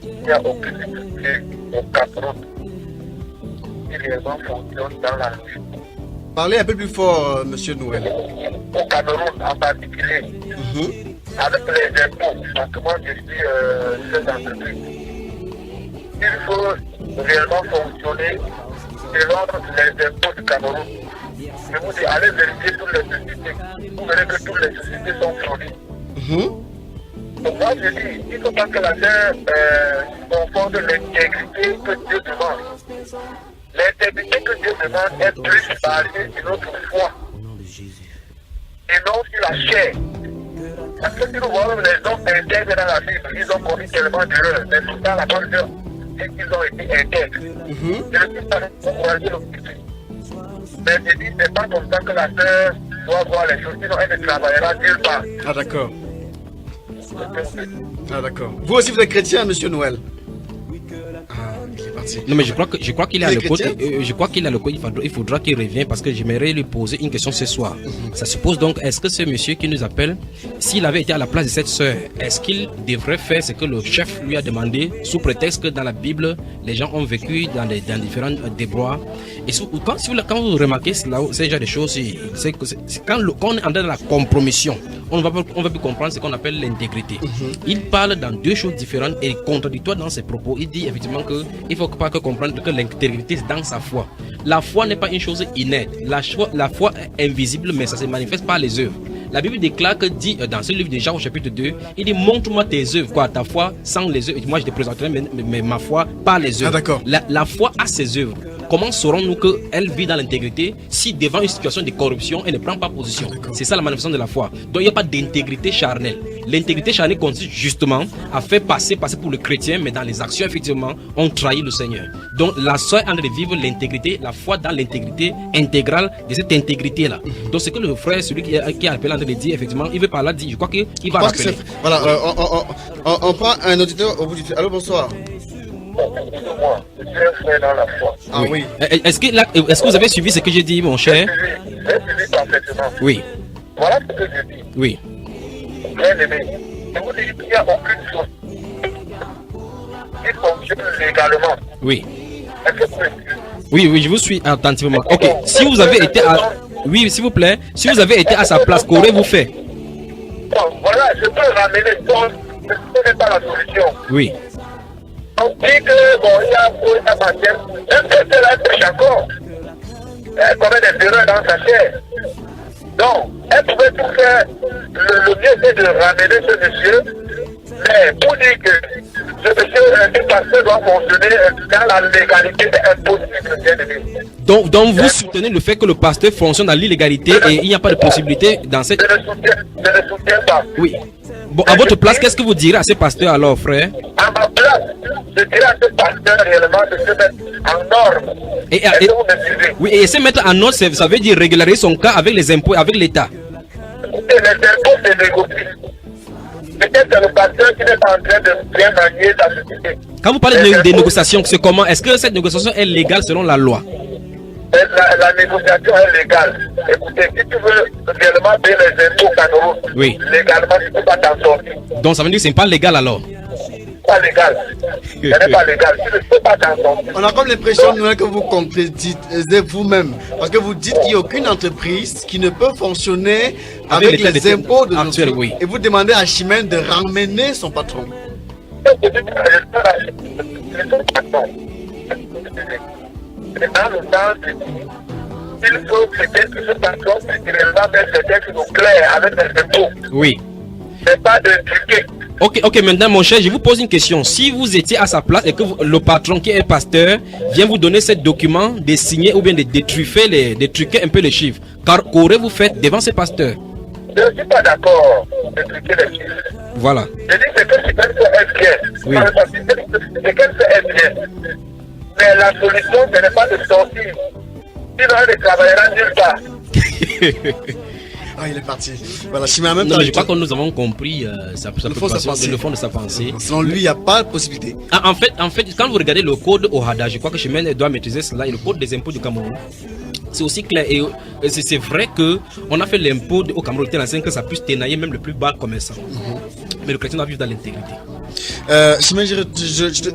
il n'y a aucune utilité au Cameroun qui réellement fonctionne dans la rue. Parlez un peu plus fort, monsieur Noël. Au Cameroun en particulier, avec les impôts, parce que moi je suis chef d'entreprise. Il faut réellement fonctionner selon les impôts du Cameroun. Je vous dis, allez vérifier toutes les sociétés. Vous verrez que toutes les sociétés sont fraudées. Donc moi je dis, il ne faut pas que la terre confonde l'intégrité que Dieu demande. L'intégrité que Dieu demande est plus basée sur notre foi et non sur la chair. Parce que si nous voyons les hommes intègres dans la Bible, ils ont commis tellement d'erreurs, mais pourtant la bonne chose, c'est qu'ils ont été intègres. Je ne dis pas pour encourager l'objectif. Mais je dis, c'est pas comme ça que la sœur doit voir les choses, sinon elle ne travaillera nulle part. Ah d'accord. Ah d'accord. Vous aussi vous êtes chrétien, monsieur Noël? Non mais je crois qu'il a le code. Je crois qu'il a le code. Il faudra qu'il revienne parce que j'aimerais lui poser une question ce soir. Ça suppose donc, est-ce que ce monsieur qui nous appelle, s'il avait été à la place de cette sœur, est-ce qu'il devrait faire ce que le chef lui a demandé sous prétexte que dans la Bible les gens ont vécu dans différents débrois? Et quand vous remarquez ce genre de choses, c'est quand on est en train de la compromission, on va plus comprendre ce qu'on appelle l'intégrité. Il parle dans deux choses différentes et contradictoires dans ses propos. Il dit effectivement que il faut pas que comprendre que l'intégrité c'est dans sa foi. La foi n'est pas une chose inerte. La foi est invisible, mais ça se manifeste par les œuvres. La Bible déclare que dit dans ce livre de Jean au chapitre 2, il dit montre-moi tes œuvres, quoi, ta foi sans les œuvres. Et moi je te présenterai ma foi par les œuvres. Ah, d'accord. La foi a ses œuvres. Comment saurons-nous qu'elle vit dans l'intégrité si devant une situation de corruption, elle ne prend pas position? C'est ça la manifestation de la foi. Donc il n'y a pas d'intégrité charnelle. L'intégrité charnelle consiste justement à faire passer pour le chrétien, mais dans les actions, effectivement, on trahit le Seigneur. Donc la sœur est en train de vivre l'intégrité, la foi dans l'intégrité intégrale de cette intégrité-là. Donc c'est que le frère, celui qui a appelé en train de dire, effectivement, il veut par là dire, je crois qu'il va rappeler. Voilà, on prend un auditeur au bout du fil. Allô, bonsoir. Excusez-moi, je suis un frère dans la foi. Ah oui. Est-ce que vous avez suivi ce que j'ai dit, mon cher? J'ai suivi parfaitement. Oui. Voilà ce que je dis. Oui. Bien aimé, je vous dis qu'il n'y a aucune chose qui fonctionne légalement. Oui. Est-ce que vous m'excusez? Oui, je vous suis attentivement. Ok, si vous avez été à... Oui, s'il vous plaît, si vous avez été à sa place, qu'aurez-vous fait? Bon, voilà, je peux ramener choses, mais ce n'est pas la solution. Oui. On dit que, bon, il y a un baptême, même si c'est là, c'est encore. Elle commet des erreurs dans sa chair. Donc, elle pouvait tout faire. Le mieux, c'est de ramener ce monsieur. Mais pour dire que ce monsieur, le pasteur doit fonctionner dans la légalité, c'est impossible, bien aimé. Donc vous soutenez le fait que le pasteur fonctionne dans l'illégalité et il n'y a pas de possibilité dans cette... Je ne soutiens pas. Oui. Bon, à votre place, qu'est-ce que vous direz à ce pasteur alors, frère? À ma place, je dirais à ce pasteur réellement de se mettre en norme. Oui, et se mettre en norme, ça veut dire régulariser son cas avec les impôts, avec l'État. Et les impôts, c'est négocier. Peut-être que le pasteur qui n'est pas en train de bien manier la société. Quand vous parlez de négociation, c'est comment? Est-ce que cette négociation est légale selon la loi? La négociation est légale. Écoutez, si tu veux réellement payer les impôts Cameroun, oui, légalement, tu ne peux pas t'en sortir. Donc ça veut dire que ce n'est pas légal alors? Pas légal. Ce n'est pas légal. Tu ne peux pas t'en sortir. On a comme l'impression, Noël, que vous contredisez vous-même. Parce que vous dites qu'il n'y a aucune entreprise qui ne peut fonctionner avec les impôts de actuels, oui. Et vous demandez à Chimène de ramener son patron. C'est dans le sens de dire, il faut peut-être que ce patron particulièrement mettre des textes au clair avec des impôts. Oui. C'est pas de truquer. Ok, maintenant mon cher, je vous pose une question. Si vous étiez à sa place et que le patron qui est pasteur vient vous donner ce document, de signer ou bien de truquer un peu les chiffres, qu'aurez-vous fait devant ce pasteur? Je ne suis pas d'accord de truquer les chiffres. Voilà. Je dis que ce qu'elle fait est bien. Oui. Ce qu'elle fait est bien. Mais la solution, ce n'est pas de sortir. Sinon, elle ne travaillera nulle part. Ah, il est parti. Voilà, Chimène, en même temps. Non, mais je crois que nous avons compris le fond de sa pensée. Selon lui, il n'y a pas de possibilité. En fait, quand vous regardez le code OHADA, je crois que Chimène doit maîtriser cela, et le code des impôts du Cameroun. C'est aussi clair et c'est vrai que on a fait l'impôt au Cameroun tel que ça puisse ténailler même le plus bas commerçant. Mais le chrétien doit vivre dans l'intégrité. Chimène,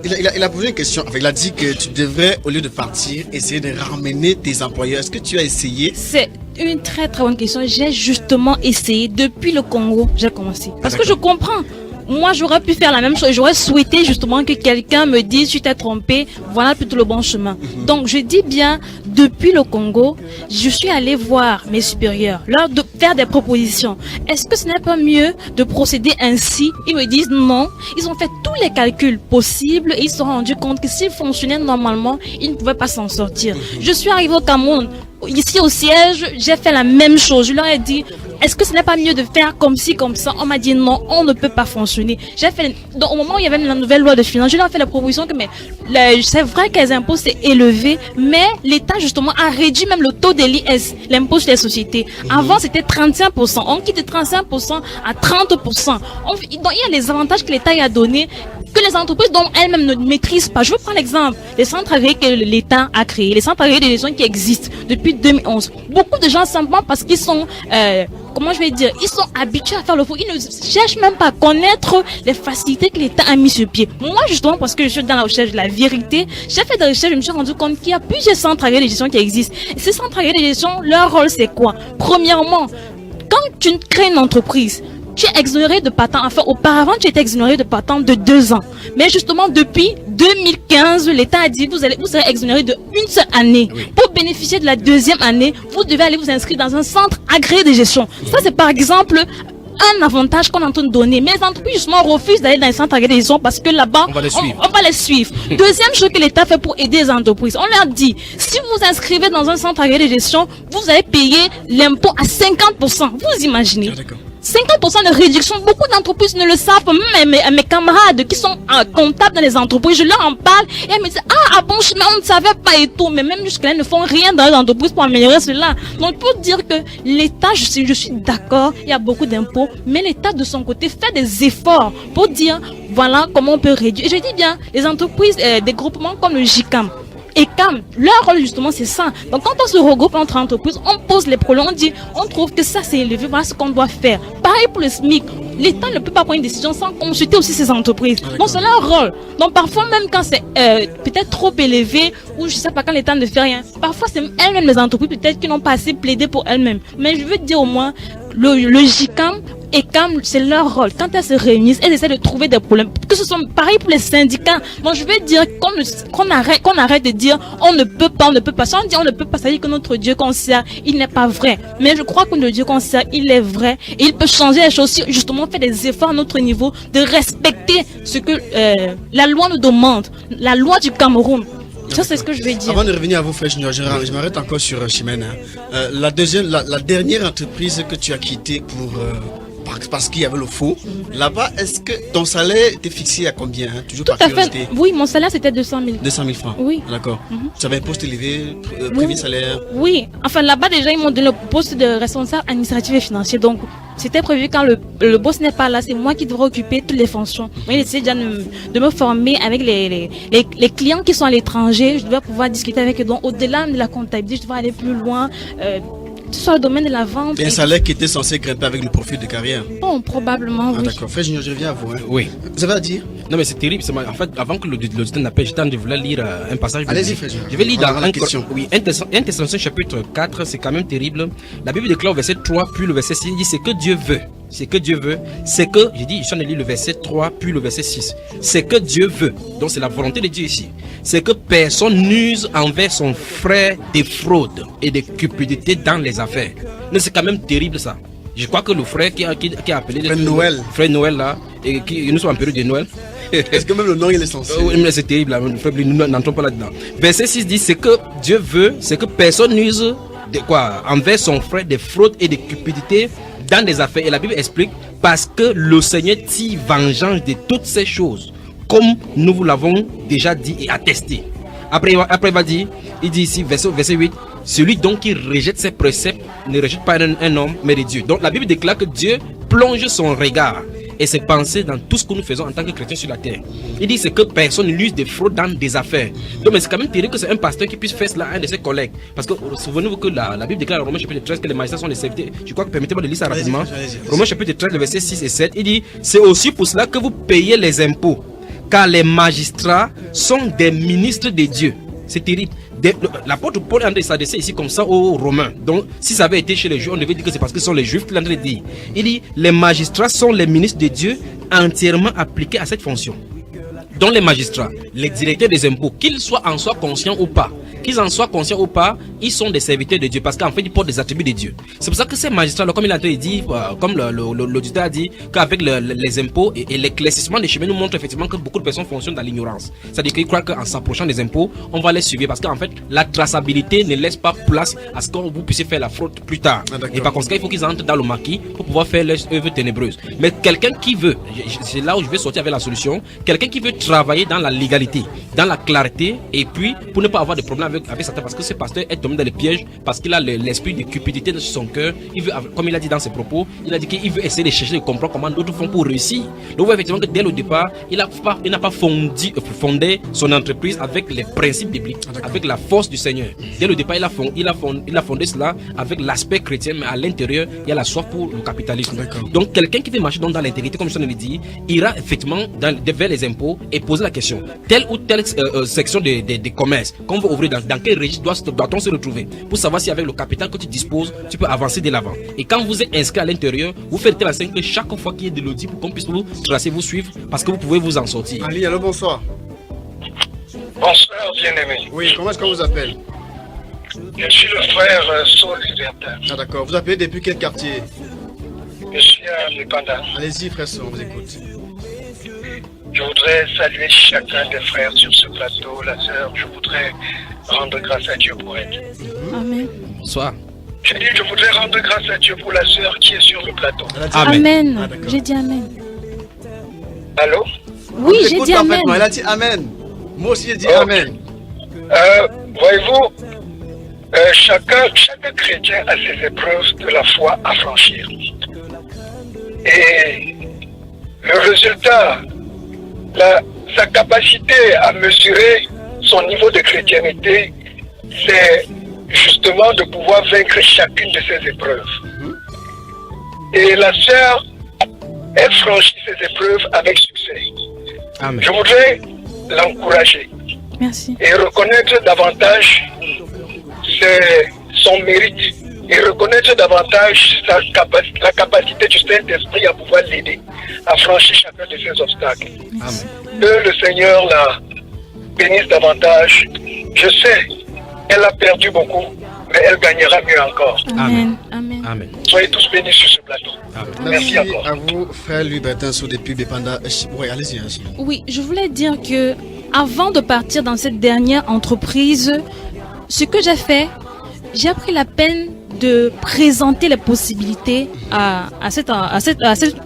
il a posé une question. Enfin, il a dit que tu devrais, au lieu de partir, essayer de ramener tes employeurs. Est-ce que tu as essayé? C'est une très très bonne question. J'ai justement essayé depuis le Congo. J'ai commencé parce que je comprends. Moi, j'aurais pu faire la même chose. J'aurais souhaité justement que quelqu'un me dise tu t'es trompé, voilà plutôt le bon chemin. Donc, je dis bien, depuis le Congo, je suis allé voir mes supérieurs, leur de faire des propositions. Est-ce que ce n'est pas mieux de procéder ainsi? Ils me disent non. Ils ont fait tous les calculs possibles et ils se sont rendus compte que s'ils fonctionnaient normalement, ils ne pouvaient pas s'en sortir. Je suis arrivé au Cameroun. Ici au siège, j'ai fait la même chose. Je leur ai dit, est-ce que ce n'est pas mieux de faire comme ci, comme ça? On m'a dit non, on ne peut pas fonctionner. Donc, au moment où il y avait la nouvelle loi de finances, je leur ai fait la proposition que c'est vrai que les impôts c'est élevé, mais l'État justement a réduit même le taux de l'IS, l'impôt sur les sociétés. Avant c'était 35%, on quitte de 35% à 30%. Donc il y a les avantages que l'État y a donné, que les entreprises dont elles-mêmes ne maîtrisent pas. Je veux prendre l'exemple des centres agréés que l'État a créés, les centres agréés de gestion qui existent depuis 2011. Beaucoup de gens simplement parce qu'ils sont comment je vais dire, ils sont habitués à faire le faux. Ils ne cherchent même pas à connaître les facilités que l'État a mis sur pied. Moi, justement, parce que je suis dans la recherche de la vérité, j'ai fait des recherches, je me suis rendu compte qu'il y a plusieurs centres agréés de gestion qui existent. Et ces centres agréés de gestion, leur rôle, c'est quoi? Premièrement, quand tu crées une entreprise, tu es exonéré de patente. Enfin, auparavant, tu étais exonéré de patente de 2 ans. Mais justement, depuis 2015, l'État a dit vous serez exonéré de une seule année. Oui. Pour bénéficier de la deuxième année, vous devez aller vous inscrire dans un centre agréé de gestion. Ça, c'est par exemple un avantage qu'on est en train de donner. Mais les entreprises, justement, refusent d'aller dans les centres agréés de gestion parce que là-bas, on va les suivre. Deuxième chose que l'État fait pour aider les entreprises, on leur dit, si vous vous inscrivez dans un centre agréé de gestion, vous allez payer l'impôt à 50%. Vous imaginez? 50% de réduction, beaucoup d'entreprises ne le savent pas. Même mes camarades qui sont comptables dans les entreprises, je leur en parle et elles me disent ah bon chemin, on ne savait pas et tout. Mais même jusque-là, ils ne font rien dans les entreprises pour améliorer cela. Donc pour dire que l'État, je suis d'accord, il y a beaucoup d'impôts, mais l'État de son côté fait des efforts pour dire voilà comment on peut réduire. Et je dis bien, les entreprises, des groupements comme le JICAM, et CAM, leur rôle justement c'est ça. Donc quand on se regroupe entre entreprises, on pose les problèmes, on dit, on trouve que ça c'est élevé, voilà ce qu'on doit faire. Pareil pour le SMIC, l'État ne peut pas prendre une décision sans consulter aussi ces entreprises. Donc c'est leur rôle. Donc parfois même quand c'est peut-être trop élevé, ou je sais pas quand l'État ne fait rien, parfois c'est elles-mêmes les entreprises peut-être qui n'ont pas assez plaidé pour elles-mêmes. Mais je veux dire au moins, le JICAM et CAM, c'est leur rôle. Quand elles se réunissent, elles essaient de trouver des problèmes. Que ce soit pareil pour les syndicats. Donc je veux dire qu'on arrête de dire on ne peut pas. Si on dit on ne peut pas, ça veut dire que notre Dieu qu'on sert, il n'est pas vrai. Mais je crois que le Dieu qu'on sert, il est vrai. Et il peut changer les choses si justement faire des efforts à notre niveau de respecter ce que la loi nous demande. La loi du Cameroun. Ça, c'est ce que je vais dire. Avant de revenir à vous, frère Junior, je m'arrête encore sur Chimène. La dernière entreprise que tu as quittée parce qu'il y avait le faux, là-bas, est-ce que ton salaire était fixé à combien, toujours Tout par curiosité? Fait. Oui, mon salaire c'était 200 000. 200 000 francs. Oui. D'accord. Tu avais un poste élevé, premier salaire? Oui. Enfin, là-bas, déjà, ils m'ont donné le poste de responsable administratif et financier. Donc, c'était prévu quand le boss n'est pas là, c'est moi qui devrais occuper toutes les fonctions. Il essaie déjà de me former avec les clients qui sont à l'étranger. Je devais pouvoir discuter avec eux. Donc, au-delà de la comptabilité, je devais aller plus loin. Sur le domaine de la vente. Et un salaire qui était censé grimper avec le profil de carrière. Bon, probablement, oui. D'accord. Frère Junior, je reviens à vous. Oui. Vous avez à dire? Non, mais c'est terrible. En fait, avant que l'auditeur n'appelle, j'étais en train de vouloir lire un passage. Allez-y, frère Junior. Je vais lire dans la question. Oui, 1 Thessaloniciens chapitre 4, c'est quand même terrible. La Bible déclare au verset 3, puis le verset 6, il dit c'est que Dieu veut. ce que Dieu veut, c'est que, j'ai dit, je suis en train de lire le verset 3, puis le verset 6. C'est que Dieu veut, donc c'est la volonté de Dieu ici, c'est que personne n'use envers son frère des fraudes et des cupidités dans les affaires. Mais c'est quand même terrible ça. Je crois que le frère qui a appelé frère Noël là, et qui nous sommes en période de Noël. Est-ce que même le nom il est censé? Oui, mais c'est terrible, là, nous n'entrons pas là-dedans. Verset 6 dit, c'est que Dieu veut, c'est que personne n'use de quoi envers son frère des fraudes et des cupidités dans des affaires. Et la Bible explique, parce que le Seigneur tire vengeance de toutes ces choses, comme nous vous l'avons déjà dit et attesté. Après il va dire, il dit ici, verset 8, celui donc qui rejette ses préceptes ne rejette pas un homme, mais de Dieu. Donc la Bible déclare que Dieu plonge son regard et ses pensées dans tout ce que nous faisons en tant que chrétiens sur la terre. Il dit c'est que personne n'use des fraudes dans des affaires. Donc mais c'est quand même terrible que c'est un pasteur qui puisse faire cela à un de ses collègues. Parce que souvenez-vous que la Bible déclare dans Romains chapitre 13 que les magistrats sont les serviteurs. Je crois que permettez-moi de lire ça rapidement. Romains chapitre 13, le verset 6 et 7, il dit c'est aussi pour cela que vous payez les impôts, car les magistrats sont des ministres de Dieu. C'est terrible. L'apôtre Paul est en train de s'adresser ici comme ça aux Romains. Donc, si ça avait été chez les Juifs, on devait dire que c'est parce que ce sont les Juifs qu'il est en train de dire. Il dit, les magistrats sont les ministres de Dieu entièrement appliqués à cette fonction. Donc les magistrats, les directeurs des impôts, qu'ils soient en soi conscients ou pas, ils sont des serviteurs de Dieu parce qu'en fait ils portent des attributs de Dieu. C'est pour ça que ces magistrats-là, comme il a dit, comme l'auditeur a dit, qu'avec les impôts et l'éclaircissement des chemins nous montre effectivement que beaucoup de personnes fonctionnent dans l'ignorance. C'est-à-dire qu'ils croient qu'en s'approchant des impôts, on va les suivre parce qu'en fait la traçabilité ne laisse pas place à ce que vous puissiez faire la fraude plus tard. Et par conséquent, il faut qu'ils entrent dans le maquis pour pouvoir faire leurs œuvres ténébreuses. Mais quelqu'un qui veut, c'est là où je vais sortir avec la solution, quelqu'un qui veut travailler dans la légalité, dans la clarté, et puis pour ne pas avoir de problème avec certains, parce que ce pasteur est tombé dans le piège, parce qu'il a l'esprit de cupidité dans son cœur. Il veut, comme il a dit dans ses propos, il a dit qu'il veut essayer de chercher, de comprendre comment d'autres font pour réussir. Donc vous voyez effectivement que dès le départ, il n'a pas fondé son entreprise avec les principes bibliques, avec la force du Seigneur. Dès le départ, il a fondé cela avec l'aspect chrétien, mais à l'intérieur, il y a la soif pour le capitalisme. Donc quelqu'un qui veut marcher dans l'intégrité, comme je l'ai dit, ira effectivement vers les impôts et poser la question, telle ou telle section des commerces qu'on veut ouvrir, dans quel registre doit-on se retrouver pour savoir si avec le capital que tu disposes, tu peux avancer de l'avant. Et quand vous êtes inscrit à l'intérieur, vous faites la scène que chaque fois qu'il y a de l'audit pour qu'on puisse vous tracer, vous suivre, parce que vous pouvez vous en sortir. Ali, alors bonsoir. Bonsoir, bien-aimé. Oui, comment est-ce qu'on vous appelle? Je suis le frère Saul Libertin. Ah d'accord, vous appelez depuis quel quartier? Je suis indépendant. Allez-y, frère Saul, on vous écoute. Je voudrais saluer chacun des frères sur ce plateau, la sœur. Je voudrais rendre grâce à Dieu pour elle. Amen. Bonsoir. J'ai dit, je voudrais rendre grâce à Dieu pour la sœur qui est sur le plateau. Amen. Ah, J'ai dit Amen. Allô? Oui, j'ai dit Amen. Elle a dit Amen. Moi aussi j'ai dit Amen. Voyez-vous, chaque chrétien a ses épreuves de la foi à franchir. Et le résultat, sa capacité à mesurer son niveau de chrétienté, c'est justement de pouvoir vaincre chacune de ces épreuves. Et la sœur, elle franchit ces épreuves avec succès. Amen. Je voudrais l'encourager. Merci. Et reconnaître davantage son mérite et reconnaître davantage la capacité du Saint-Esprit à pouvoir l'aider à franchir chacun de ces obstacles. Amen. Que le Seigneur la bénisse davantage. Je sais, elle a perdu beaucoup, mais elle gagnera mieux encore. Amen. Amen. Amen. Soyez tous bénis sur ce plateau. Amen. Merci encore. À vous, frère Libertin, sur depuis Bépanda. Oui, allez-y. Oui, je voulais dire que avant de partir dans cette dernière entreprise, ce que j'ai fait, j'ai pris la peine de présenter les possibilités à cet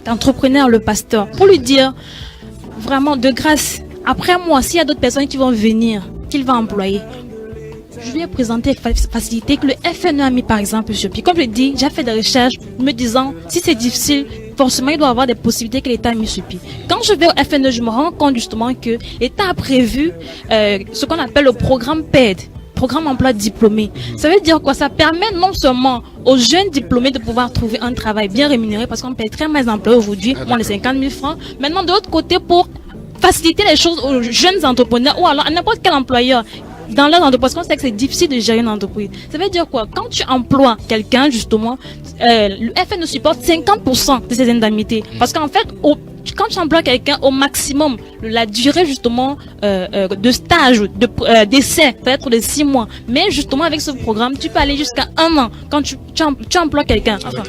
entrepreneur, le pasteur, pour lui dire vraiment de grâce, après moi, s'il y a d'autres personnes qui vont venir, qu'il va employer, je lui ai présenté les facilités que le FNE a mis par exemple sur pied. Comme je l'ai dit, j'ai fait des recherches me disant si c'est difficile, forcément il doit y avoir des possibilités que l'État a mis sur pied. Quand je vais au FNE, je me rends compte justement que l'État a prévu ce qu'on appelle le programme PED, programme emploi diplômé. Ça veut dire quoi? Ça permet non seulement aux jeunes diplômés de pouvoir trouver un travail bien rémunéré, parce qu'on paye très mal les emplois aujourd'hui, moins de 50 000 francs. Maintenant, de l'autre côté, pour faciliter les choses aux jeunes entrepreneurs ou alors à n'importe quel employeur, dans leur entreprise, parce qu'on sait que c'est difficile de gérer une entreprise. Ça veut dire quoi? Quand tu emploies quelqu'un, justement, le FN supporte 50% de ses indemnités. Parce qu'en fait, quand tu emploies quelqu'un, au maximum, la durée justement de stage, d'essai peut être de 6 mois. Mais justement, avec ce programme, tu peux aller jusqu'à 1 an quand tu emploies quelqu'un. Enfin,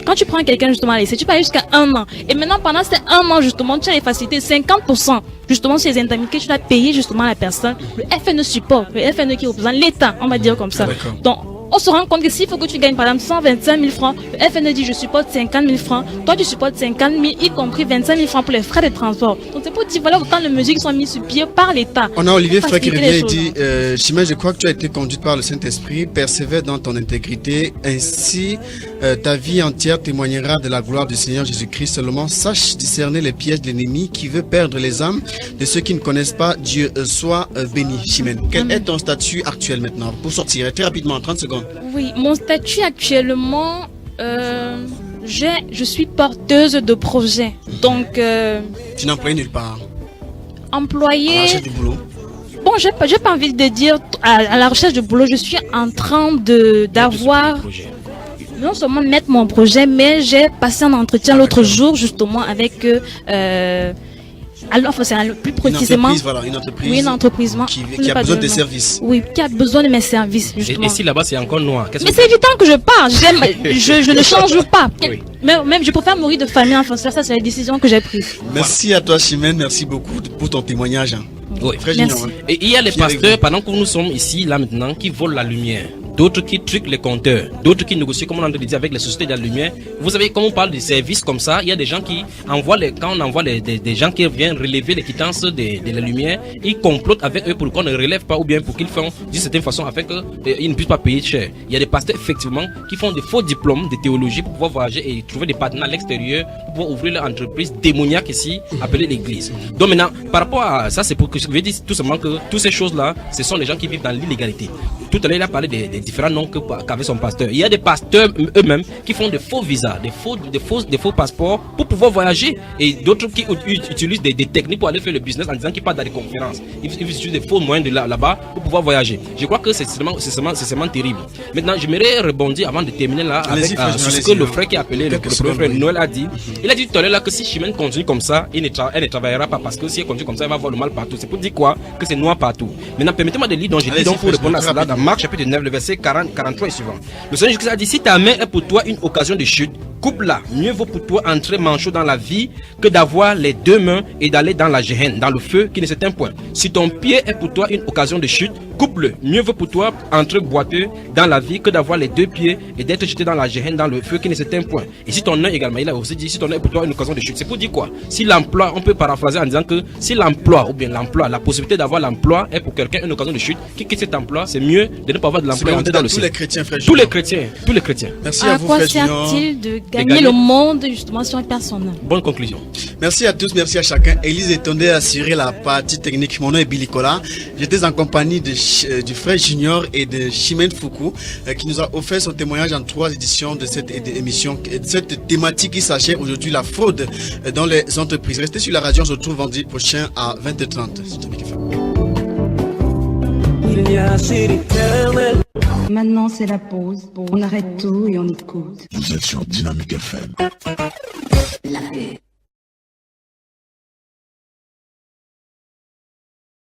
quand tu prends quelqu'un justement à l'essai, tu peux aller jusqu'à 1 an. Et maintenant, pendant ces 1 an, justement, tu as les facilités 50%. Justement, sur les indemnités, tu dois payer justement la personne. Le FNE support, le FNE qui représente l'État, on va dire comme ça. Donc, on se rend compte que s'il faut que tu gagnes par exemple 125 000 francs, le FNE dit je supporte 50 000 francs, toi tu supportes 50 000, y compris 25 000 francs pour les frais de transport. Donc c'est pour dire voilà autant de mesures qui sont mises sur pied par l'État. On a Olivier Frey qui revient et dit Chimène, je crois que tu as été conduite par le Saint-Esprit, persévère dans ton intégrité, ainsi ta vie entière témoignera de la gloire du Seigneur Jésus-Christ. Seulement sache discerner les pièges de l'ennemi qui veut perdre les âmes de ceux qui ne connaissent pas Dieu. Sois béni. Chimène, quel est ton statut actuel maintenant pour sortir très rapidement en 30 secondes? Oui, mon statut actuellement, je suis porteuse de projet. Donc, tu n'es employée nulle part. Employée. À la recherche du boulot. Bon, j'ai pas envie de dire à la recherche de boulot. Je suis en train d'avoir non seulement mettre mon projet, mais j'ai passé un entretien l'autre jour justement avec alors, c'est plus précisément une entreprise, oui, une entreprise qui a besoin de services. Oui, qui a besoin de mes services, justement. Et si là-bas c'est encore noir, mais c'est évident que je pars. Je ne change pas. Oui. Même je préfère mourir de famille en France. Ça, c'est la décision que j'ai prise. Merci à toi, Chimène. Merci beaucoup pour ton témoignage. Oui. Junior, Et il y a les pasteurs, pendant que nous sommes ici, là maintenant, qui volent la lumière. D'autres qui truquent les compteurs, d'autres qui négocient, comme on a dit, avec les sociétés de la lumière. Vous savez, quand on parle de services comme ça, il y a des gens qui envoient, quand on envoie des gens qui viennent relever les quittances de la lumière, ils complotent avec eux pour qu'on ne relève pas ou bien pour qu'ils font d'une certaine façon afin qu'ils ne puissent pas payer cher. Il y a des pasteurs, effectivement, qui font des faux diplômes de théologie pour pouvoir voyager et trouver des partenaires à l'extérieur pour pouvoir ouvrir leur entreprise démoniaque ici, appelée l'église. Donc maintenant, par rapport à ça, c'est pour que je veux dire tout simplement que toutes ces choses-là, ce sont les gens qui vivent dans l'illégalité. Tout à l'heure, il a parlé des différents noms qu'avait son pasteur. Il y a des pasteurs eux-mêmes qui font des faux visas, des faux passeports pour pouvoir voyager, et d'autres qui utilisent des techniques pour aller faire le business en disant qu'ils partent dans des conférences. Ils utilisent des faux moyens de là-bas pour pouvoir voyager. Je crois que c'est seulement terrible. Maintenant, j'aimerais rebondir avant de terminer là avec ce que le frère qui a appelé le frère Noël a dit. Il a dit tout à l'heure là que si Chimène continue comme ça, elle ne travaillera pas, parce que si elle continue comme ça, elle va avoir le mal partout. C'est pour dire quoi? Que c'est noir partout. Maintenant, permettez-moi de lire donc j'ai dit donc pour répondre à cela dans Marc chapitre 9, le verset 43 et suivant. Le Seigneur Jésus a dit: si ta main est pour toi une occasion de chute, coupe-la. Mieux vaut pour toi entrer manchot dans la vie que d'avoir les deux mains et d'aller dans la géhenne, dans le feu qui ne s'éteint point. Si ton pied est pour toi une occasion de chute, coupe-le. Mieux vaut pour toi entrer boiteux dans la vie que d'avoir les deux pieds et d'être jeté dans la géhenne, dans le feu qui ne s'éteint point. Et si ton œil également, il a aussi dit, si ton œil est pour toi une occasion de chute, c'est pour dire quoi? Si l'emploi, on peut paraphraser en disant que si l'emploi, ou bien l'emploi, la possibilité d'avoir l'emploi est pour quelqu'un une occasion de chute, qui quitte cet emploi, c'est mieux de ne pas avoir de l'emploi dans le ciel. Tous les chrétiens, frère. Tous les chrétiens. Merci à vous, frère. À quoi sert-il de gagner le monde justement sur une personne? Bonne conclusion. Merci à tous, merci à chacun. Élise Etonde a assuré la partie technique. Mon nom est Billy Kola. J'étais en compagnie du frère Junior et de Chimène Foucault qui nous a offert son témoignage en 3 éditions de cette émission, de cette thématique qui s'achève aujourd'hui, la fraude dans les entreprises. Restez sur la radio, on se retrouve vendredi prochain à 20h30. Maintenant, c'est la pause. On arrête tout et on écoute. Vous êtes sur Dynamique FM. La paix.